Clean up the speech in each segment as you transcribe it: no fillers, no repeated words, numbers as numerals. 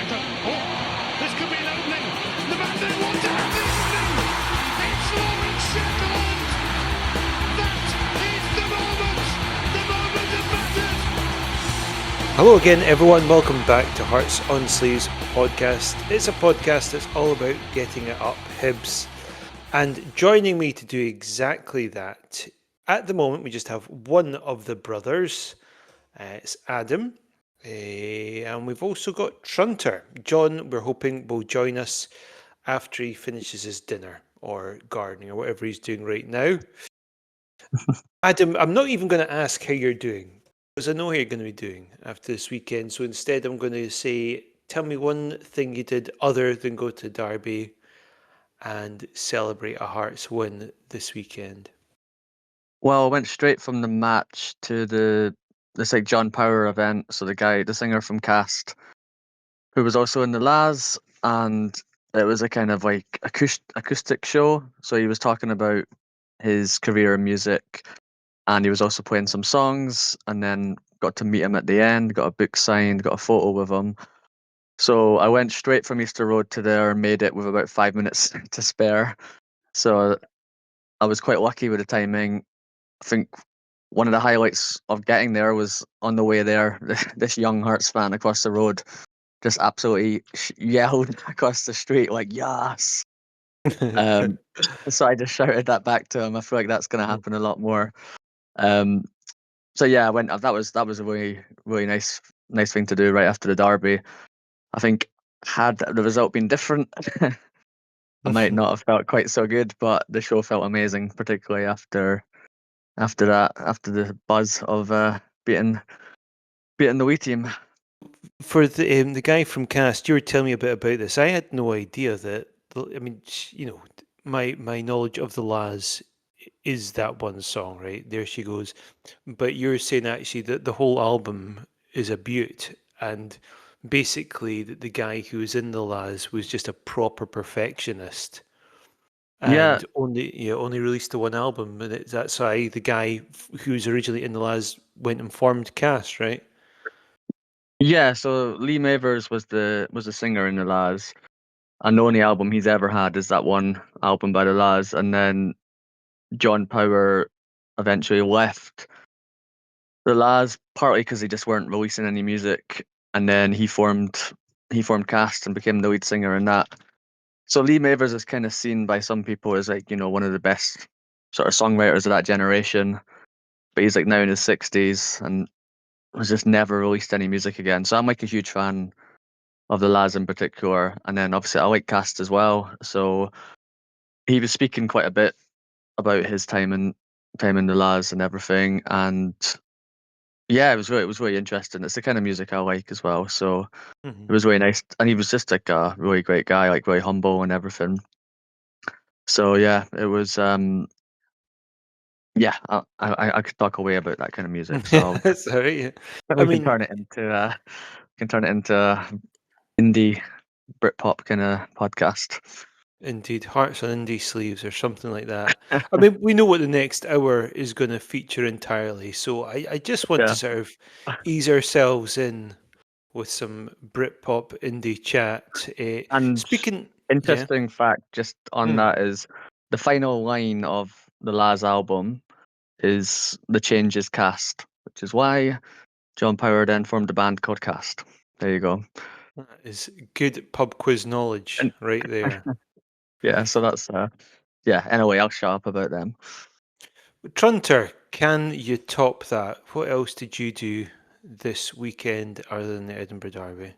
centre. Oh, this could be an opening. The man didn't want to have the opening. It's Lawrence Shackleton. That is the moment. The moment of matters. Hello again, everyone. Welcome back to Hearts on Sleeves podcast. It's a podcast that's all about getting it up, Hibs. And joining me to do exactly that, at the moment, we just have one of the brothers. It's Adam. And we've also got Trunter. John, we're hoping, will join us after he finishes his dinner or gardening or whatever he's doing right now. Adam, I'm not even going to ask how you're doing, because I know how you're going to be doing after this weekend. So instead, I'm going to say, tell me one thing you did other than go to Derby and celebrate a Hearts win this weekend. Well, I went straight from the match to this like John Power event. So the singer from Cast, who was also in the Laz, and it was a kind of like acoustic show. So he was talking about his career in music, and he was also playing some songs. And then got to meet him at the end, got a book signed, got a photo with him. So I went straight from Easter Road to there, made it with about 5 minutes to spare. So I was quite lucky with the timing. I think one of the highlights of getting there was on the way there, this young Hearts fan across the road just absolutely yelled across the street like "Yes!" So I just shouted that back to him. I feel like that's going to happen a lot more. So yeah, I went. That was a really nice thing to do right after the derby. I think had the result been different, I might not have felt quite so good, but the show felt amazing, particularly after the buzz of beating the wee team. For the guy from Cast, you were telling me a bit about this. I had no idea that. I mean, my knowledge of the Laz is that one song, right? There she goes. But you're saying actually that the whole album is a beaut, and basically the guy who was in the Laz was just a proper perfectionist Yeah, and only released the one album, and that's why the guy who's originally in the Laz went and formed Cast, right? yeah. So Lee Mavers was the singer in the Laz, and the only album he's ever had is that one album by the Laz. And then John Power eventually left the Laz partly because they just weren't releasing any music, and then he formed Cast and became the lead singer in that. So Lee Mavers is kind of seen by some people as like one of the best sort of songwriters of that generation, but he's like now in his 60s and has just never released any music again. So I'm like a huge fan of the Laz in particular, and then obviously I like Cast as well. So he was speaking quite a bit about his time in the Laz and everything, and yeah, it was really interesting. It's the kind of music I like as well. So it was really nice, and he was just like a really great guy, like really humble and everything. So yeah, it was. Yeah, I could talk away about that kind of music. So Sorry. Yeah. I we can mean, turn it into indie Britpop kind of podcast. indeed, Hearts on Indie Sleeves or something like that. I mean, we know what the next hour is going to feature entirely, so I just want to Yeah. sort of ease ourselves in with some Britpop indie chat. And Speaking, yeah. interesting fact just on that is the final line of the Laz album is "The Change is Cast," which is why John Power then formed a band called Cast. There you go. That is good pub quiz knowledge And right there. yeah, so that's yeah. Anyway, I'll shut up about them. Trunter, can you top that? What else did you do this weekend other than the Edinburgh Derby?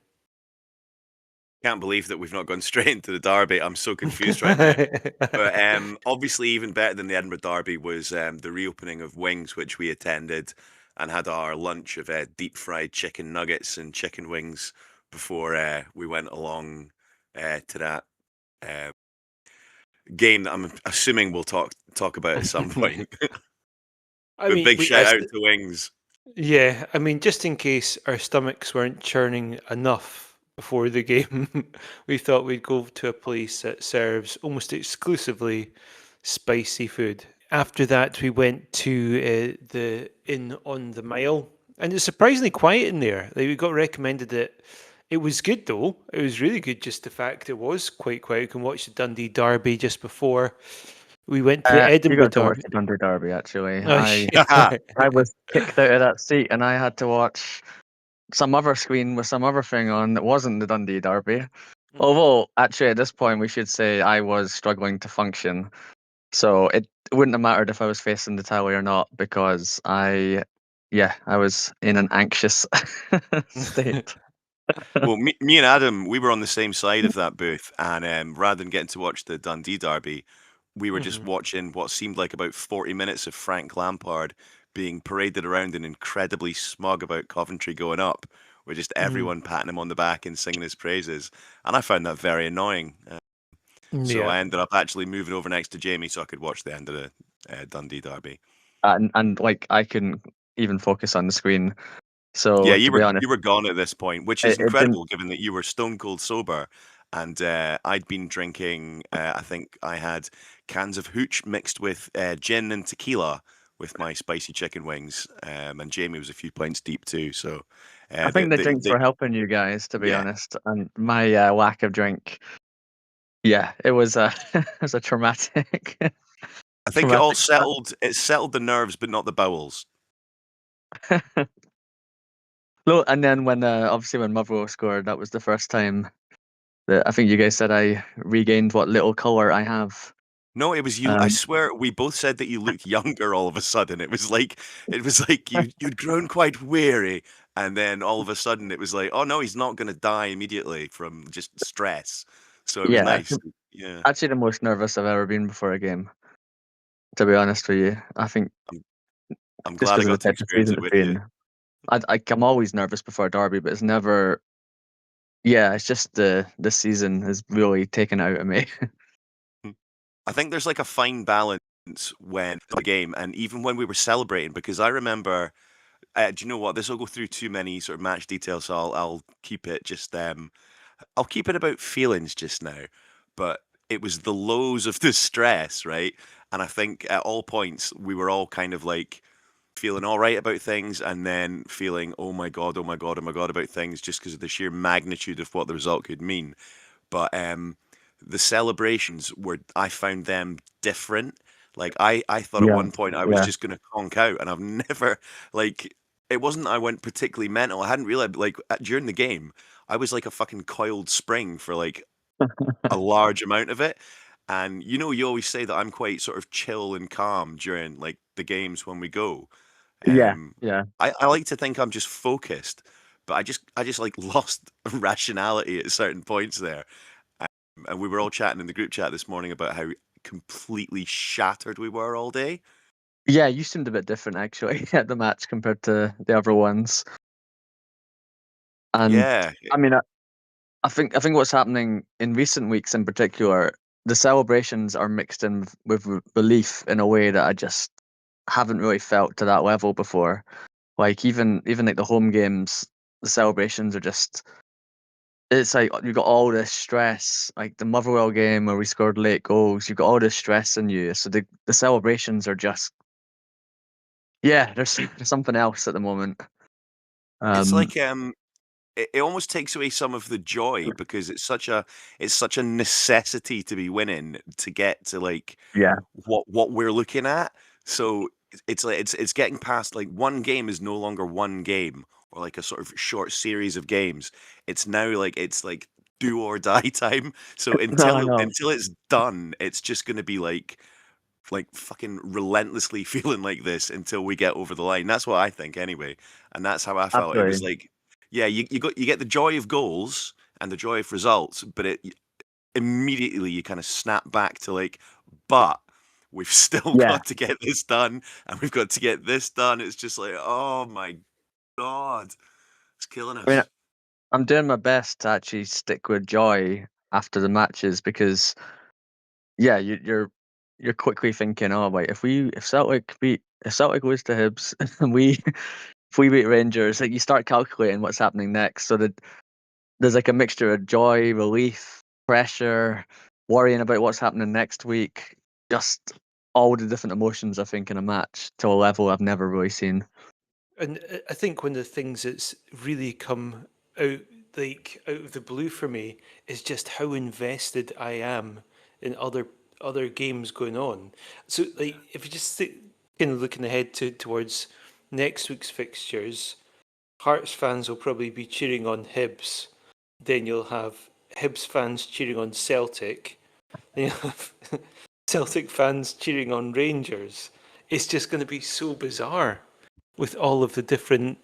Can't believe that we've not gone straight into the derby. I'm so confused right now. But obviously, even better than the Edinburgh Derby was the reopening of Wings, which we attended and had our lunch of deep fried chicken nuggets and chicken wings before we went along to that game that I'm assuming we'll talk about at some point. I But mean, big shout out to Wings. yeah, I mean, just in case our stomachs weren't churning enough before the game, we thought we'd go to a place that serves almost exclusively spicy food. After that, we went to the Inn on the Mile, and it's surprisingly quiet in there. Like, we got recommended it It was good though. It was really good. Just the fact it was quite quiet. You can watch the Dundee Derby just before we went to the You Edinburgh got to watch Derby. the Dundee Derby, actually. Oh, I was kicked out of that seat and I had to watch some other screen with some other thing on that wasn't the Dundee Derby. Although, actually, at this point, we should say I was struggling to function. So it wouldn't have mattered if I was facing the tally or not because I was in an anxious state. Well, me and Adam, we were on the same side of that booth, and rather than getting to watch the Dundee Derby, we were just Mhm. watching what seemed like about 40 minutes of Frank Lampard being paraded around and incredibly smug about Coventry going up, with just Mhm. everyone patting him on the back and singing his praises. And I found that very annoying. So Yeah. I ended up actually moving over next to Jamie so I could watch the end of the Dundee Derby. And like I couldn't even focus on the screen. So Yeah, to be honest, you were gone at this point, which is it didn't. incredible given that you were stone cold sober, and I'd been drinking. I think I had cans of hooch mixed with gin and tequila with my spicy chicken wings, and Jamie was a few pints deep too. So, I think the drinks the were helping you guys, to be yeah, honest. And my lack of drink, yeah, it was a it was a traumatic I think it all traumatic start. settled. It settled the nerves, but not the bowels. No, and then when obviously when Motherwell scored, that was the first time that I think you guys said I regained what little color I have. No, it was you. I Um, swear, we both said that you looked younger all of a sudden. It was like you'd grown quite weary, and then all of a sudden it was like, oh no, he's not going to die immediately from just stress. So it was yeah, nice. Yeah, actually the most nervous I've ever been before a game. To be honest with you, I think I'm, I'm just glad I because of the got to type of experience season it it's with you. been, I'm always nervous before a derby, but it's never. Yeah, it's just this season has really taken it out of me. I think there's like a fine balance when the game, and even when we were celebrating, because I remember. Do you know what? This will go through too many sort of match details, so I'll keep it just I'll keep it about feelings just now, but it was the lows of the stress, right? And I think at all points we were all kind of like feeling all right about things and then feeling, oh my God, oh my God, oh my God about things just because of the sheer magnitude of what the result could mean. But the celebrations were, I found them different. Like I thought at Yeah, one point I was yeah. just going to conk out, and I've never like it wasn't I went particularly mental. I hadn't realized like during the game I was like a fucking coiled spring for like a large amount of it. And you always say that I'm quite sort of chill and calm during like the games when we go. Yeah, Um, yeah. I like to think I'm just focused, but I just like lost rationality at certain points there. And we were all chatting in the group chat this morning about how completely shattered we were all day. Yeah, you seemed a bit different actually at the match compared to the other ones. And Yeah, I mean, I think what's happening in recent weeks in particular, the celebrations are mixed in with relief in a way that I just haven't really felt to that level before. Like even like the home games, the celebrations are just. It's like you've got all this stress, like the Motherwell game where we scored late goals. You've got all this stress in you, so the celebrations are just yeah. There's something else at the moment. it's Um, like it almost takes away some of the joy because it's such a necessity to be winning to get to like yeah, what we're looking at. So it's like it's getting past like one game is no longer one game or like a sort of short series of games. It's now like do or die time. So no, I know. until it's done, it's just going to be like fucking relentlessly feeling like this until we get over the line. That's what I think anyway. And that's how I felt. It was Absolutely. like, yeah, you get the joy of goals and the joy of results, but immediately you kind of snap back to like, but we've still Yeah. got to get this done and we've got to get this done. It's just like, oh my God, it's killing I mean, us. I'm doing my best to actually stick with joy after the matches because yeah, you're quickly thinking, oh wait, if Celtic lose to Hibs and if we beat Rangers, like you start calculating what's happening next. So that there's like a mixture of joy, relief, pressure, worrying about what's happening next week. Just all the different emotions I think in a match to a level I've never really seen. And I think one of the things that's really come out like out of the blue for me is just how invested I am in other games going on. So like if you just kind of looking ahead towards next week's fixtures, Hearts fans will probably be cheering on Hibs. Then you'll have Hibs fans cheering on Celtic. Then you'll have Celtic fans cheering on Rangers. It's just going to be so bizarre with all of the different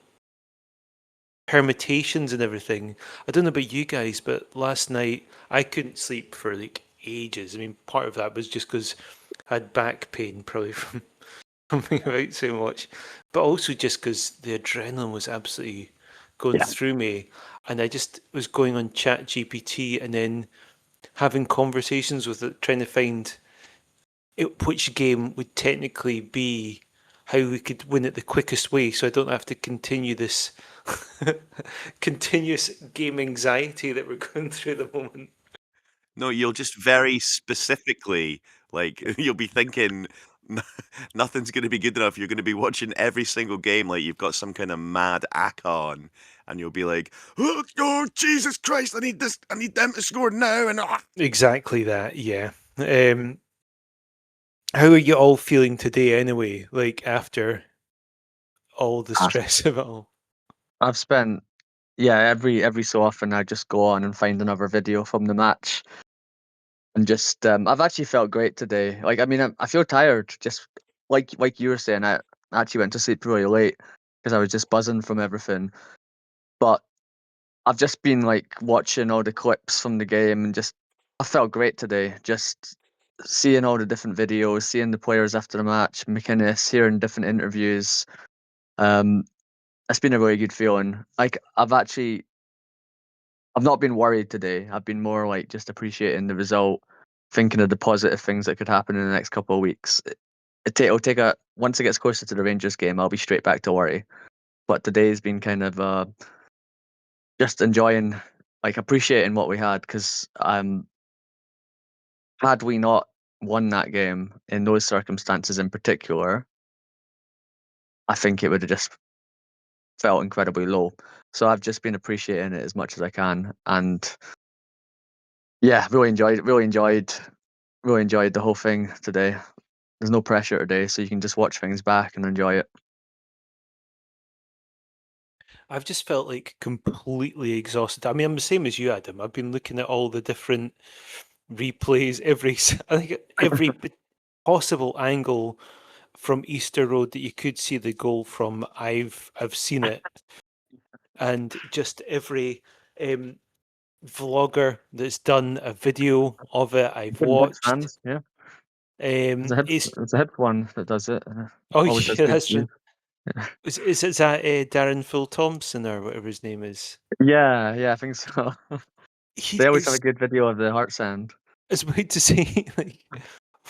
permutations and everything. I don't know about you guys, but last night I couldn't sleep for like ages. I mean, part of that was just because I had back pain, probably from being out so much, but also just because the adrenaline was absolutely going Yeah. through me, and I just was going on Chat GPT and then having conversations with it, trying to find which game would technically be how we could win it the quickest way, so I don't have to continue this continuous game anxiety that we're going through at the moment. No, you'll just very specifically, like, you'll be thinking nothing's going to be good enough. You're going to be watching every single game like you've got some kind of mad act on, and you'll be like, oh, Jesus Christ, I need this, I need them to score now. And Exactly that, yeah. How are you all feeling today anyway, like after all the I've, stress of it all? I've spent every so often I just go on and find another video from the match, and just I've actually felt great today. Like I mean, I feel tired, just like you were saying. I actually went to sleep really late because I was just buzzing from everything. But I've just been like watching all the clips from the game, and just I felt great today. Just seeing all the different videos, seeing the players after the match, McInnes, hearing different interviews. Um, it's been a really good feeling. Like I've not been worried today. I've been more like just appreciating the result, thinking of the positive things that could happen in the next couple of weeks. It'll take a once it gets closer to the Rangers game, I'll be straight back to worry. But today's been kind of just enjoying, like appreciating what we had, because had we not won that game in those circumstances in particular, I think it would have just felt incredibly low. So I've just been appreciating it as much as I can, and yeah, really enjoyed the whole thing today. There's no pressure today, so you can just watch things back and enjoy it. I've just felt like completely exhausted. I mean, I'm the same as you, Adam. I've been looking at all the different replays, I think every possible angle from Easter Road that you could see the goal from. I've seen it, and just every um, vlogger that's done a video of it, I've Including Hibs watched. fans, yeah. It's It's a Hibs one that does it. oh Always does yeah, good that's right. views. Yeah. Is that Darren Phil Thompson or whatever his name is? Yeah, I think so. He They always have a is. good video of the heart sound. I was about to say, like,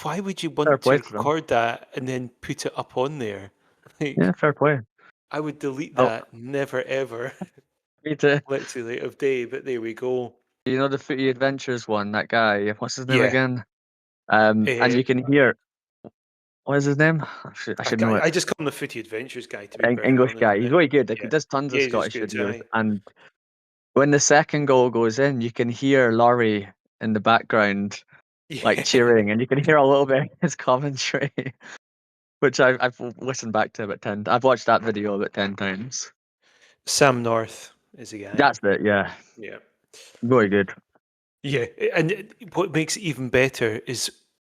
why would you Fair want to play to them. record that and then put it up on there? Yeah, Like, fair play. I would delete Oh, that. Never ever. me too. Literally of day, but there we go. You know the Footy Adventures one, that guy, what's his name Yeah. again? And Uh, you can hear, what is his name? I should know it. I just call him the Footy Adventures guy, to be perfectly English honest. guy. He's But really good. Like he yeah, does tons of yeah, he's just Scottish good. videos, Aye. and when the second goal goes in, you can hear Laurie in the background like Yeah. cheering, and you can hear a little bit of his commentary, which I've listened back to about 10. I've watched that video about 10 times. Sam North is a guy. That's it. Yeah, Yeah. really good. Yeah, and what makes it even better is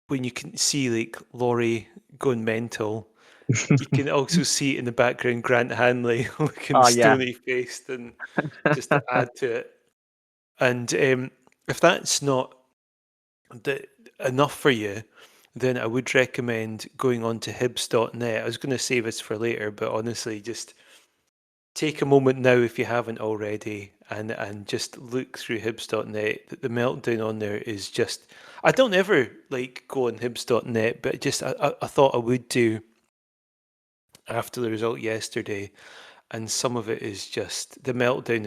when you can see like Laurie going mental. You can also see in the background Grant Hanley looking Oh yeah. stony faced, and just to add to it. And if that's not enough for you, then I would recommend going on to hibs.net. I was going to save this for later, but honestly, just take a moment now if you haven't already, and just look through hibs.net. The meltdown on there is just. I don't ever like go on hibs.net, but just I thought I would do after the result yesterday, and some of it is just the meltdown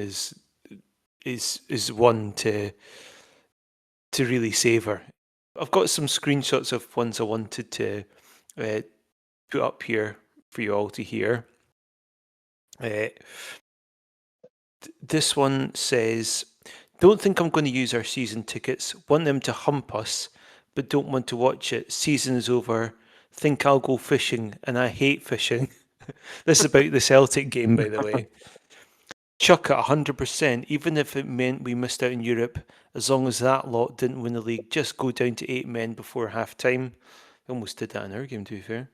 is one to really savor. I've got some screenshots of ones I wanted to uh, put up here for you all to hear. Uh, This one says, don't think I'm going to use our season tickets. Want them to hump us, but don't want to watch it. Season is over. Think I'll go fishing, and I hate fishing. This is about the Celtic game, by the way. Chuck it 100%, even if it meant we missed out in Europe, as long as that lot didn't win the league. Just go down to 8 men before half time. Almost did that in our game, to be fair.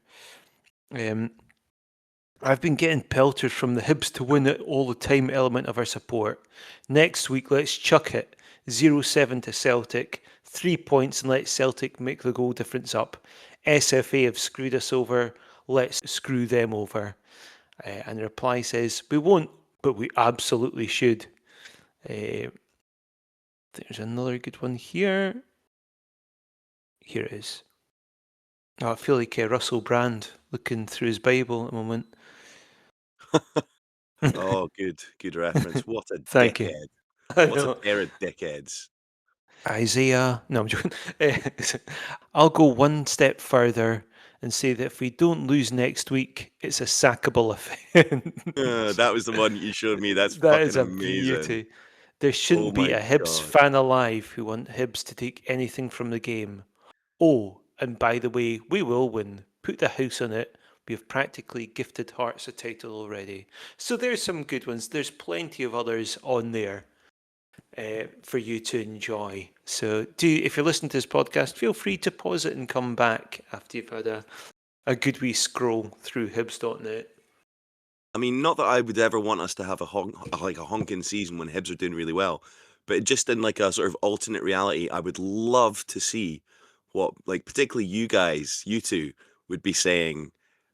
I've been getting pelters from the Hibs to win it all the time element of our support. Next week, let's chuck it. 0-7 to Celtic. 3 points and let Celtic make the goal difference up. SFA have screwed us over. Let's screw them over. And the reply says, we won't, but we absolutely should. There's another good one here. Here it is. Oh, I feel like Russell Brand looking through his Bible at the moment. Oh, good reference. What a Thank you. dickhead. What a pair of dickheads. Isaiah. No, I'm joking. I'll go one step further and say that if we don't lose next week, it's a sackable offence. That was the one you showed me. That's That fucking is a amazing. beauty. There shouldn't Oh be my a Hibs God. fan alive who want Hibs to take anything from the game. Oh, and by the way, we will win. Put the house on it. We have practically gifted Hearts a title already. So there's some good ones. There's plenty of others on there for you to enjoy. So if you're listening to this podcast, feel free to pause it and come back after you've had a good wee scroll through Hibs.net. I mean, not that I would ever want us to have a honking season when Hibs are doing really well, but just in like a sort of alternate reality, I would love to see what, like, particularly you guys, you two, would be saying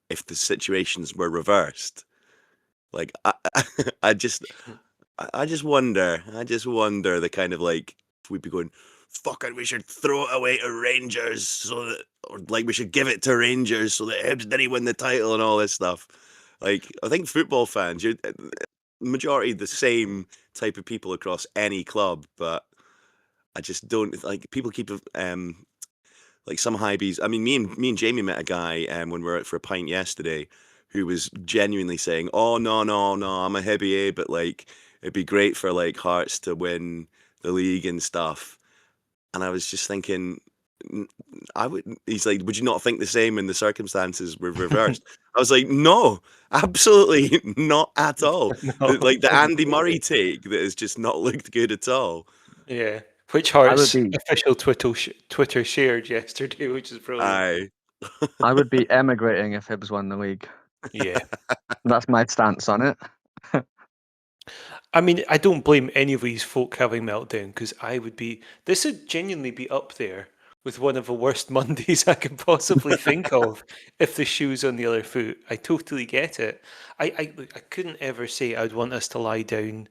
if the situations were reversed. Like, I just wonder the kind of like if we'd be going, fuck it, we should throw it away to Rangers or like we should give it to Rangers so that Hibs didn't win the title and all this stuff. Like, I think football fans, you're majority the same type of people across any club, but I just don't like people keep like some hypebees. I mean, me and Jamie met a guy when we were out for a pint yesterday who was genuinely saying, "Oh no, I'm a Hibby, but like it'd be great for like Hearts to win the league and stuff." And I was just thinking, I would. He's like, "Would you not think the same when the circumstances were reversed?" I was like, "No, absolutely not at all." Like the Andy Murray take that has just not looked good at all. Yeah. Which I would Hearts be official Twitter shared yesterday, which is brilliant. I would be emigrating if Hibs won the league. Yeah. That's my stance on it. I mean, I don't blame any of these folk having meltdown because this would genuinely be up there with one of the worst Mondays I could possibly think of if the shoe's on the other foot. I totally get it. I couldn't ever say I'd want us to lie down,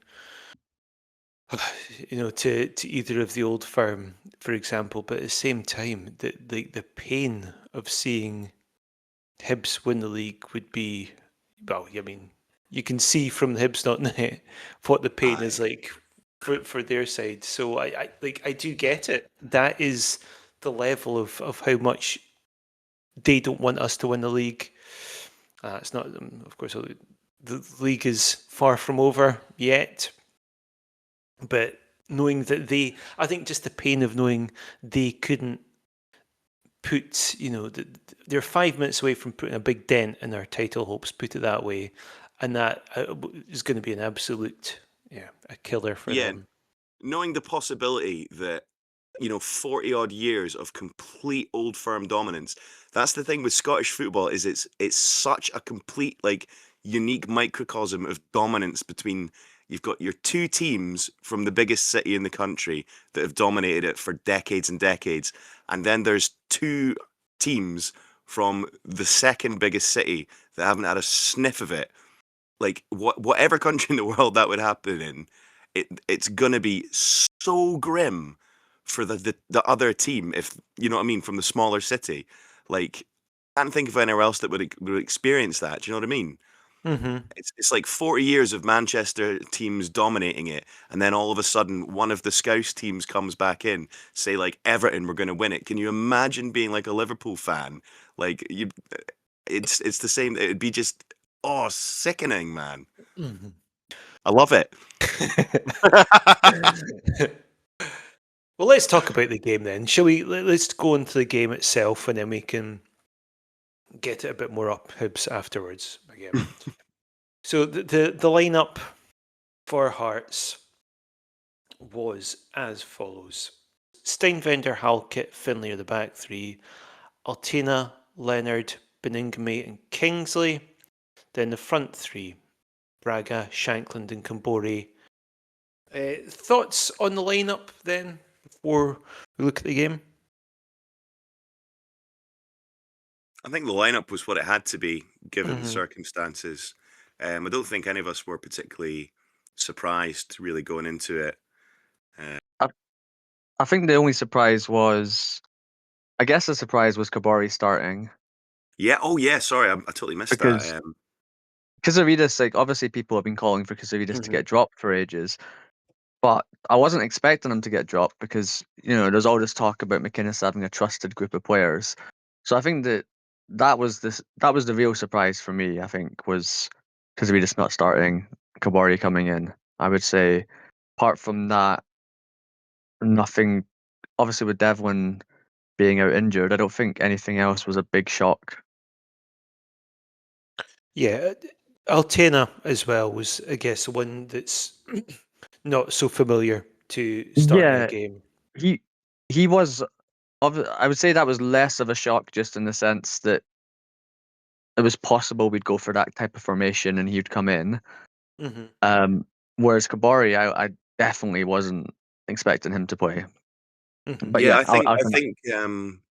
to either of the old firm, for example. But at the same time, the pain of seeing Hibs win the league would be, well, I mean, you can see from the Hibs.net what the pain is Aye. like for their side. So I do get it. That is the level of how much they don't want us to win the league. It's not, of course, the league is far from over yet, but knowing that I think just the pain of knowing they couldn't put, they're 5 minutes away from putting a big dent in our title hopes, put it that way, and that is going to be an absolute, a killer for Yeah, them. knowing the possibility that 40 odd years of complete old firm dominance. That's the thing with Scottish football is it's such a complete like unique microcosm of dominance between you've got your two teams from the biggest city in the country that have dominated it for decades and decades, and then there's two teams from the second biggest city that haven't had a sniff of it. Like whatever country in the world that would happen in, it's gonna be so grim for the other team, if you know what I mean, from the smaller city. Like, I can't think of anywhere else that would experience that. Do you know what I mean? Mm-hmm. It's like 40 years of Manchester teams dominating it, and then all of a sudden one of the Scouse teams comes back in, say like Everton, we're going to win it. Can you imagine being like a Liverpool fan? Like it's the same. It'd be just sickening, man. Mm-hmm. I love it. Well, let's talk about the game then. Shall we? Let's go into the game itself, and then we can get it a bit more up Hibs afterwards again. So the lineup for Hearts was as follows: Steinvender, Halkett, Finlay are the back three. Altina, Leonard, Beningame, and Kingsley. Then the front three: Braga, Shankland, and Kambori. Thoughts on the lineup then before we look at the game? I think the lineup was what it had to be given the Mhm. circumstances. I don't think any of us were particularly surprised really going into it. I think the only surprise was, I guess the surprise was Kabari starting Yeah. Oh, yeah. Sorry, I totally missed that. because Kazaridis, like obviously people have been calling for Kazaridis to Mhm. get dropped for ages, but I wasn't expecting him to get dropped because there's all this talk about McInnes having a trusted group of players. So I think that was the real surprise for me. I think was Kazaridis not starting, Kabari coming in. I would say, apart from that, nothing. Obviously, with Devlin being out injured, I don't think anything else was a big shock. Yeah, Altena as well was, I guess, one that's not so familiar to starting a Yeah, game. he he was. I would say that was less of a shock, just in the sense that it was possible we'd go for that type of formation and he'd come in. Hmm. Whereas Kabari, I definitely wasn't expecting him to play. Hmm. But Yeah, yeah, I think I I can. think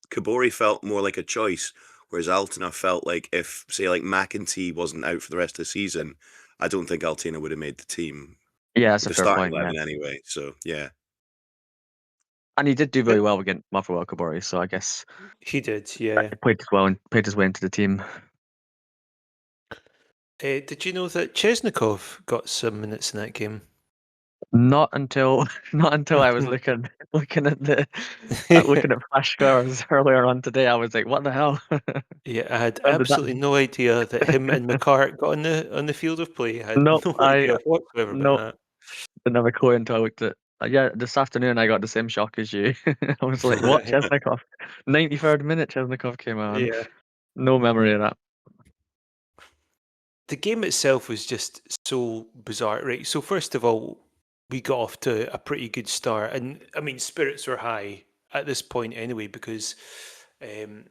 Kabori felt more like a choice, whereas Altina felt like if, say, like McEntee wasn't out for the rest of the season, I don't think Altina would have made the team, Yeah, that's a the fair starting point. Yeah, 11 anyway. So yeah, and he did do very well against Motherwell Kabari, so I guess He did, yeah. he played well and played his way into the team. Did you know that Chesnikov got some minutes in that game? Not until not until I was looking at the looking at flash scores earlier on today. I was like, what the hell? Yeah, I had When did that? absolutely no idea that him and McCart got on the field of play. I had Nope, no I idea whatsoever about nope, that. didn't have a clue until I looked at. Yeah, this afternoon I got the same shock as you. I was like, what? Chesnikov, 93rd minute, Chesnikov came on. Yeah. No memory of that. The game itself was just so bizarre, right? So first of all, we got off to a pretty good start, and I mean spirits were high at this point anyway because um,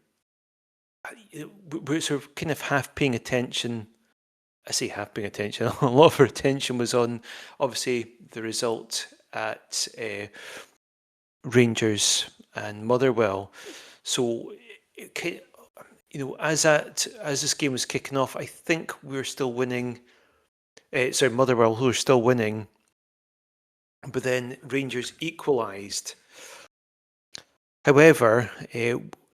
we're sort of kind of half paying attention. I say half paying attention. A lot of our attention was on obviously the result at Rangers and Motherwell. So as this game was kicking off, I think we were still winning. Sorry, Motherwell, who were still winning, but then Rangers equalised. However,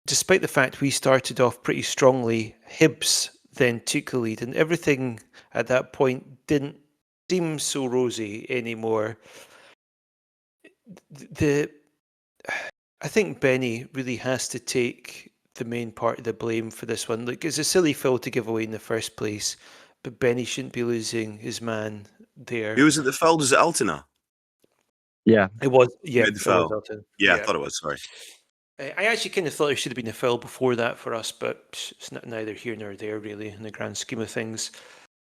despite the fact we started off pretty strongly, Hibs then took the lead, and everything at that point didn't seem so rosy anymore. The I think Benny really has to take the main part of the blame for this one. Like, it's a silly foul to give away in the first place, but Benny shouldn't be losing his man who there. was it that fouled? Was it Altina? Yeah, It was, yeah, Made the it was foul. Elton. Yeah, I Yeah. thought it was. Sorry. I actually kind of thought there should have been a foul before that for us, but it's neither here nor there, really, in the grand scheme of things.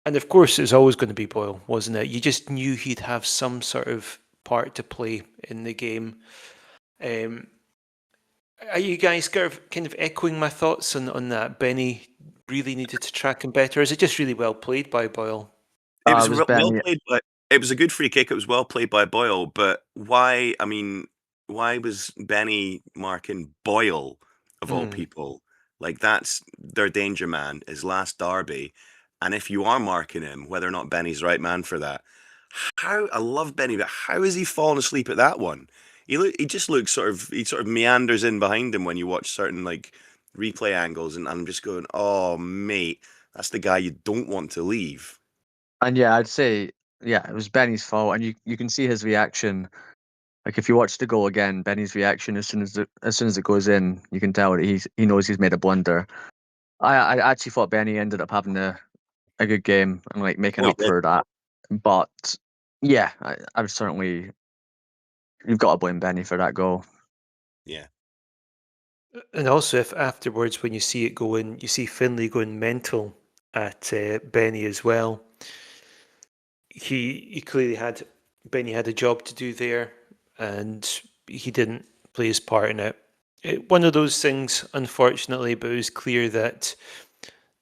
And of course, it was always going to be Boyle, wasn't it? You just knew he'd have some sort of part to play in the game. Um, are you guys kind of echoing my thoughts on that? Benny really needed to track him better. Is it just really well played by Boyle? It was it was well Benny. played, but it was a good free kick. It was well played by Boyle, but why? I mean, why was Benny marking Boyle of all Mm, people? Like that's their danger man, his last derby. And if you are marking him, whether or not Benny's the right man for that, how I love Benny, but how has he fallen asleep at that one? He just looks he sort of meanders in behind him when you watch certain like replay angles, and I'm just going, oh mate, that's the guy you don't want to leave. And yeah, I'd say yeah, it was Benny's fault, and you can see his reaction. Like if you watch the goal again, Benny's reaction as soon as it goes in, you can tell that he knows he's made a blunder. I actually thought Benny ended up having a good game and like making Oh, he up did. for that, but Yeah, I've certainly. You've got to blame Benny for that goal. Yeah. And also, if afterwards, when you see it going, you see Finlay going mental at Benny as well. He clearly had Benny had a job to do there, and he didn't play his part in it. One of those things, unfortunately, but it was clear that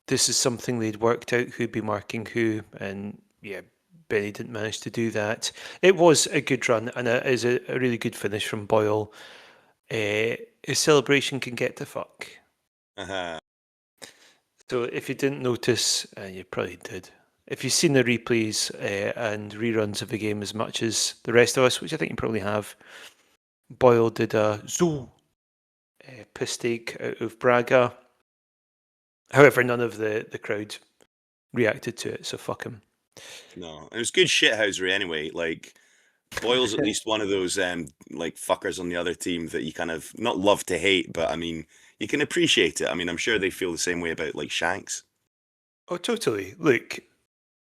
this is something they'd worked out who'd be marking who, and yeah, Benny didn't manage to do that. It was a good run, and it is a really good finish from Boyle. His celebration can get to fuck. Uh-huh. So if you didn't notice, you probably did. If you've seen the replays and reruns of the game as much as the rest of us, which I think you probably have, Boyle did a zoo piss take out of Braga. However, none of the crowd reacted to it, so fuck him. No. It was good shithousery anyway. Like, Boyle's at least one of those like fuckers on the other team that you kind of not love to hate, but I mean you can appreciate it. I mean, I'm sure they feel the same way about like Shanks. Oh, totally. Look,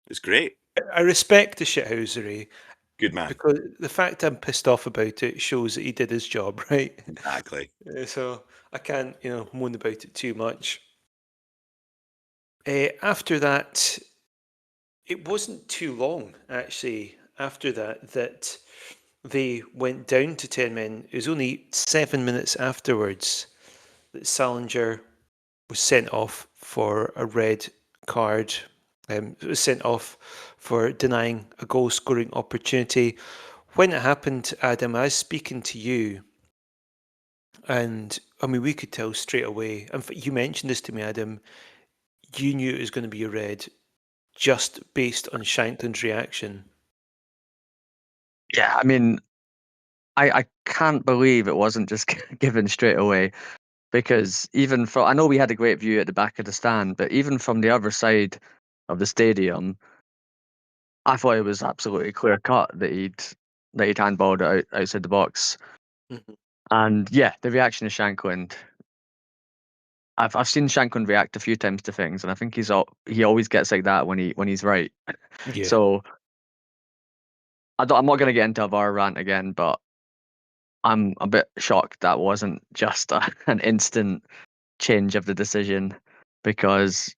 It's great. I respect the shithousery Good man. because the fact I'm pissed off about it shows that he did his job, right? Exactly. So I can't, moan about it too much. After that, it wasn't too long, actually, after that they went down to 10 men. It was only 7 minutes afterwards that Salinger was sent off for a red card. It was sent off for denying a goal scoring opportunity. When it happened, Adam, I was speaking to you, and I mean, we could tell straight away. In fact, you mentioned this to me, Adam. You knew it was going to be a red just based on Shanklin's reaction. Yeah, I mean, I can't believe it wasn't just given straight away, because even from, I know we had a great view at the back of the stand, but even from the other side of the stadium, I thought it was absolutely clear cut that he'd handballed it outside the box. Mhm. And yeah, the reaction of Shanklin. I've seen Shanklin react a few times to things, and I think he always gets like that when he's right. Yeah. So I'm not going to get into a VAR rant again, but I'm a bit shocked that wasn't just an instant change of the decision, because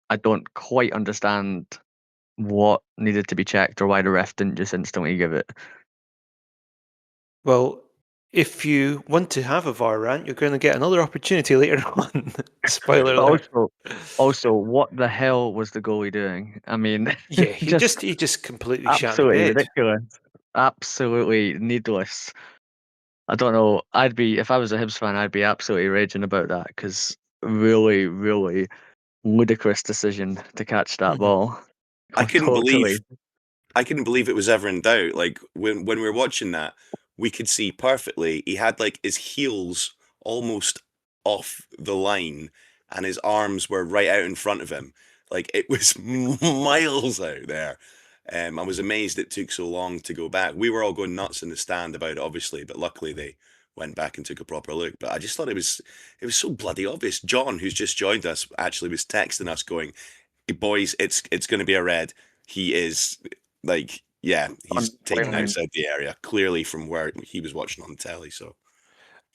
I don't quite understand what needed to be checked or why the ref didn't just instantly give it. Well, if you want to have a VAR rant, you're going to get another opportunity later on. Spoiler But alert. also, what the hell was the goalie doing? I mean, Yeah, he just just completely shat the absolutely bed. ridiculous, absolutely needless. I don't know. If I was a Hibs fan, I'd be absolutely raging about that, because really, really ludicrous decision to catch that Mhm. ball. I couldn't believe Totally. I couldn't believe it was ever in doubt. Like when we were watching that, we could see perfectly. He had like his heels almost off the line, and his arms were right out in front of him. Like it was miles out there. I was amazed it took so long to go back. We were all going nuts in the stand about it, obviously, but luckily they went back and took a proper look. But I just thought it was so bloody obvious. John, who's just joined us, actually was texting us going, "Hey, boys, it's going to be a red. He is like, yeah, he's taken Unbelievable. outside the area, clearly from where he was watching on the telly." So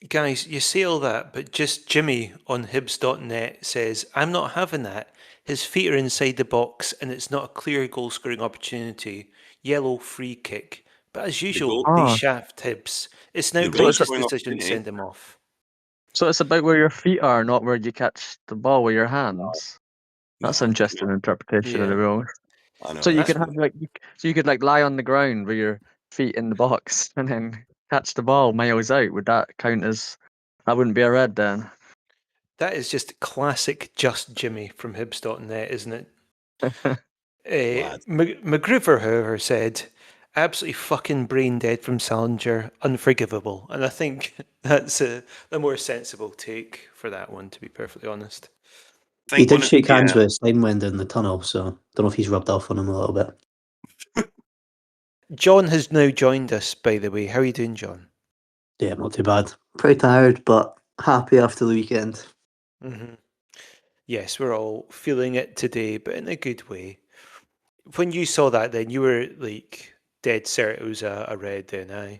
Guys, you say all that, but just Jimmy on Hibs.net says, I'm not having that. His feet are inside the box and it's not a clear goal scoring opportunity. Yellow free kick. But as the usual, goal they Oh, shaft Hibs. It's an the goal outrageous scoring decision to opportunity. send him off. so it's about where your feet are, not where you catch the ball with your hands. That's an No, interesting interpretation of the Yeah. rule. I know So you it's could have so you could like lie on the ground with your feet in the box and then catch the ball miles out. Would that count as? That wouldn't be a red then. That is just classic just Jimmy from Hibs.net, isn't it? lad. McGruver, however, said, absolutely fucking brain dead from Salinger, unforgivable. And I think that's the more sensible take for that one, to be perfectly honest. I He think one did of shake hands the with Steinwender in the tunnel, so don't know if he's rubbed off on him a little bit. John has now joined us, by the way. How are you doing, John? Yeah, not too bad. Pretty tired, but happy after the weekend. Hmm. Yes, we're all feeling it today, but in a good way. When you saw that, then you were like dead cert it was a red then, aye.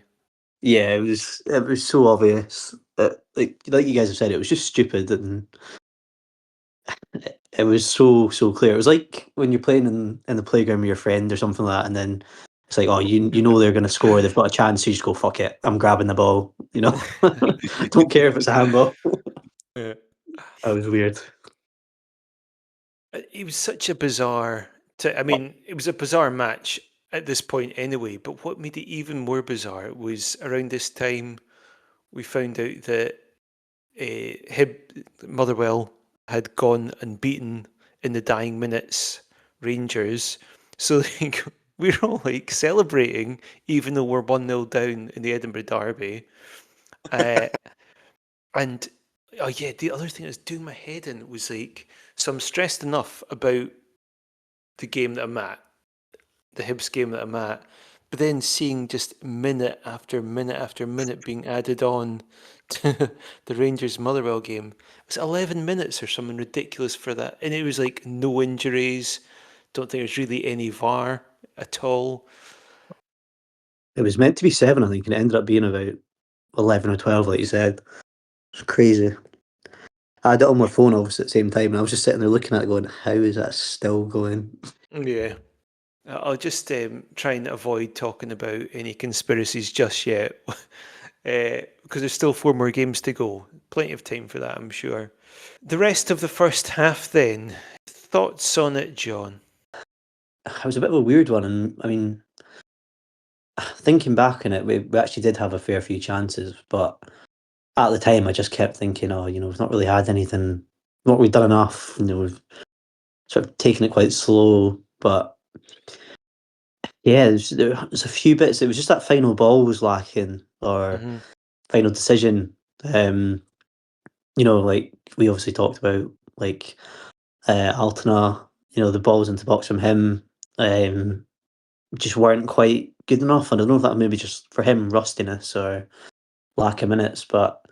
Yeah, it was so obvious. Like you guys have said, it was just stupid, and it was so clear. It was like when you're playing in the playground with your friend or something like that, and then it's like, oh, you know they're going to score. They've got a chance. So you just go, fuck it. I'm grabbing the ball. You know, don't care if it's a handball. Yeah. That was weird. It was such a bizarre. I mean, it was a bizarre match at this point anyway. But what made it even more bizarre was around this time we found out that Motherwell had gone and beaten in the dying minutes Rangers. So like, we were all like celebrating, even though we're 1-0 down in the Edinburgh Derby. And oh yeah, the other thing that was doing my head in was like, so I'm stressed enough about the game that I'm at, the Hibs game that I'm at, but then seeing just minute after minute after minute being added on to the Rangers Motherwell game. It was 11 minutes or something ridiculous for that. And it was like no injuries. Don't think there's really any VAR at all. It was meant to be 7, I think, and it ended up being about 11 or 12, like you said. It's crazy. I had it on my phone, obviously, at the same time, and I was just sitting there looking at it going, how is that still going? Yeah. I'll just try and avoid talking about any conspiracies just yet, because there's still 4 more games to go. Plenty of time for that, I'm sure. The rest of the first half, then. Thoughts on it, John? It was a bit of a weird one, and I mean, thinking back on it, we actually did have a fair few chances, but at the time, I just kept thinking, oh, we've not really had anything, not really done enough. We've sort of taken it quite slow, but yeah, there's a few bits. It was just that final ball was lacking, or Mm-hmm. final decision. Like we obviously talked about, like Altona. The balls into the box from him just weren't quite good enough. I don't know if that maybe just for him rustiness or lack of minutes, but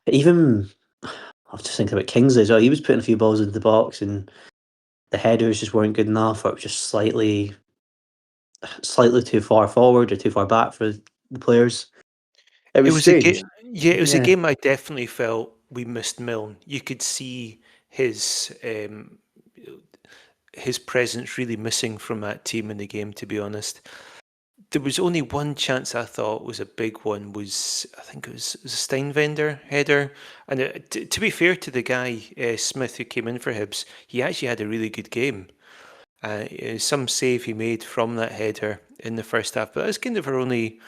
even I was just thinking about Kingsley as well. He was putting a few balls into the box, and the headers just weren't good enough, or it was just slightly too far forward or too far back for the players. It It was was a game. strange. Yeah, it was a Yeah. game I definitely felt we missed Milne. You could see his presence really missing from that team in the game, to be honest. There was only one chance I thought was a big one. I think it was a Steinvender header. And to be fair to the guy Smith who came in for Hibs, he actually had a really good game. Some save he made from that header in the first half, but that was kind of our only,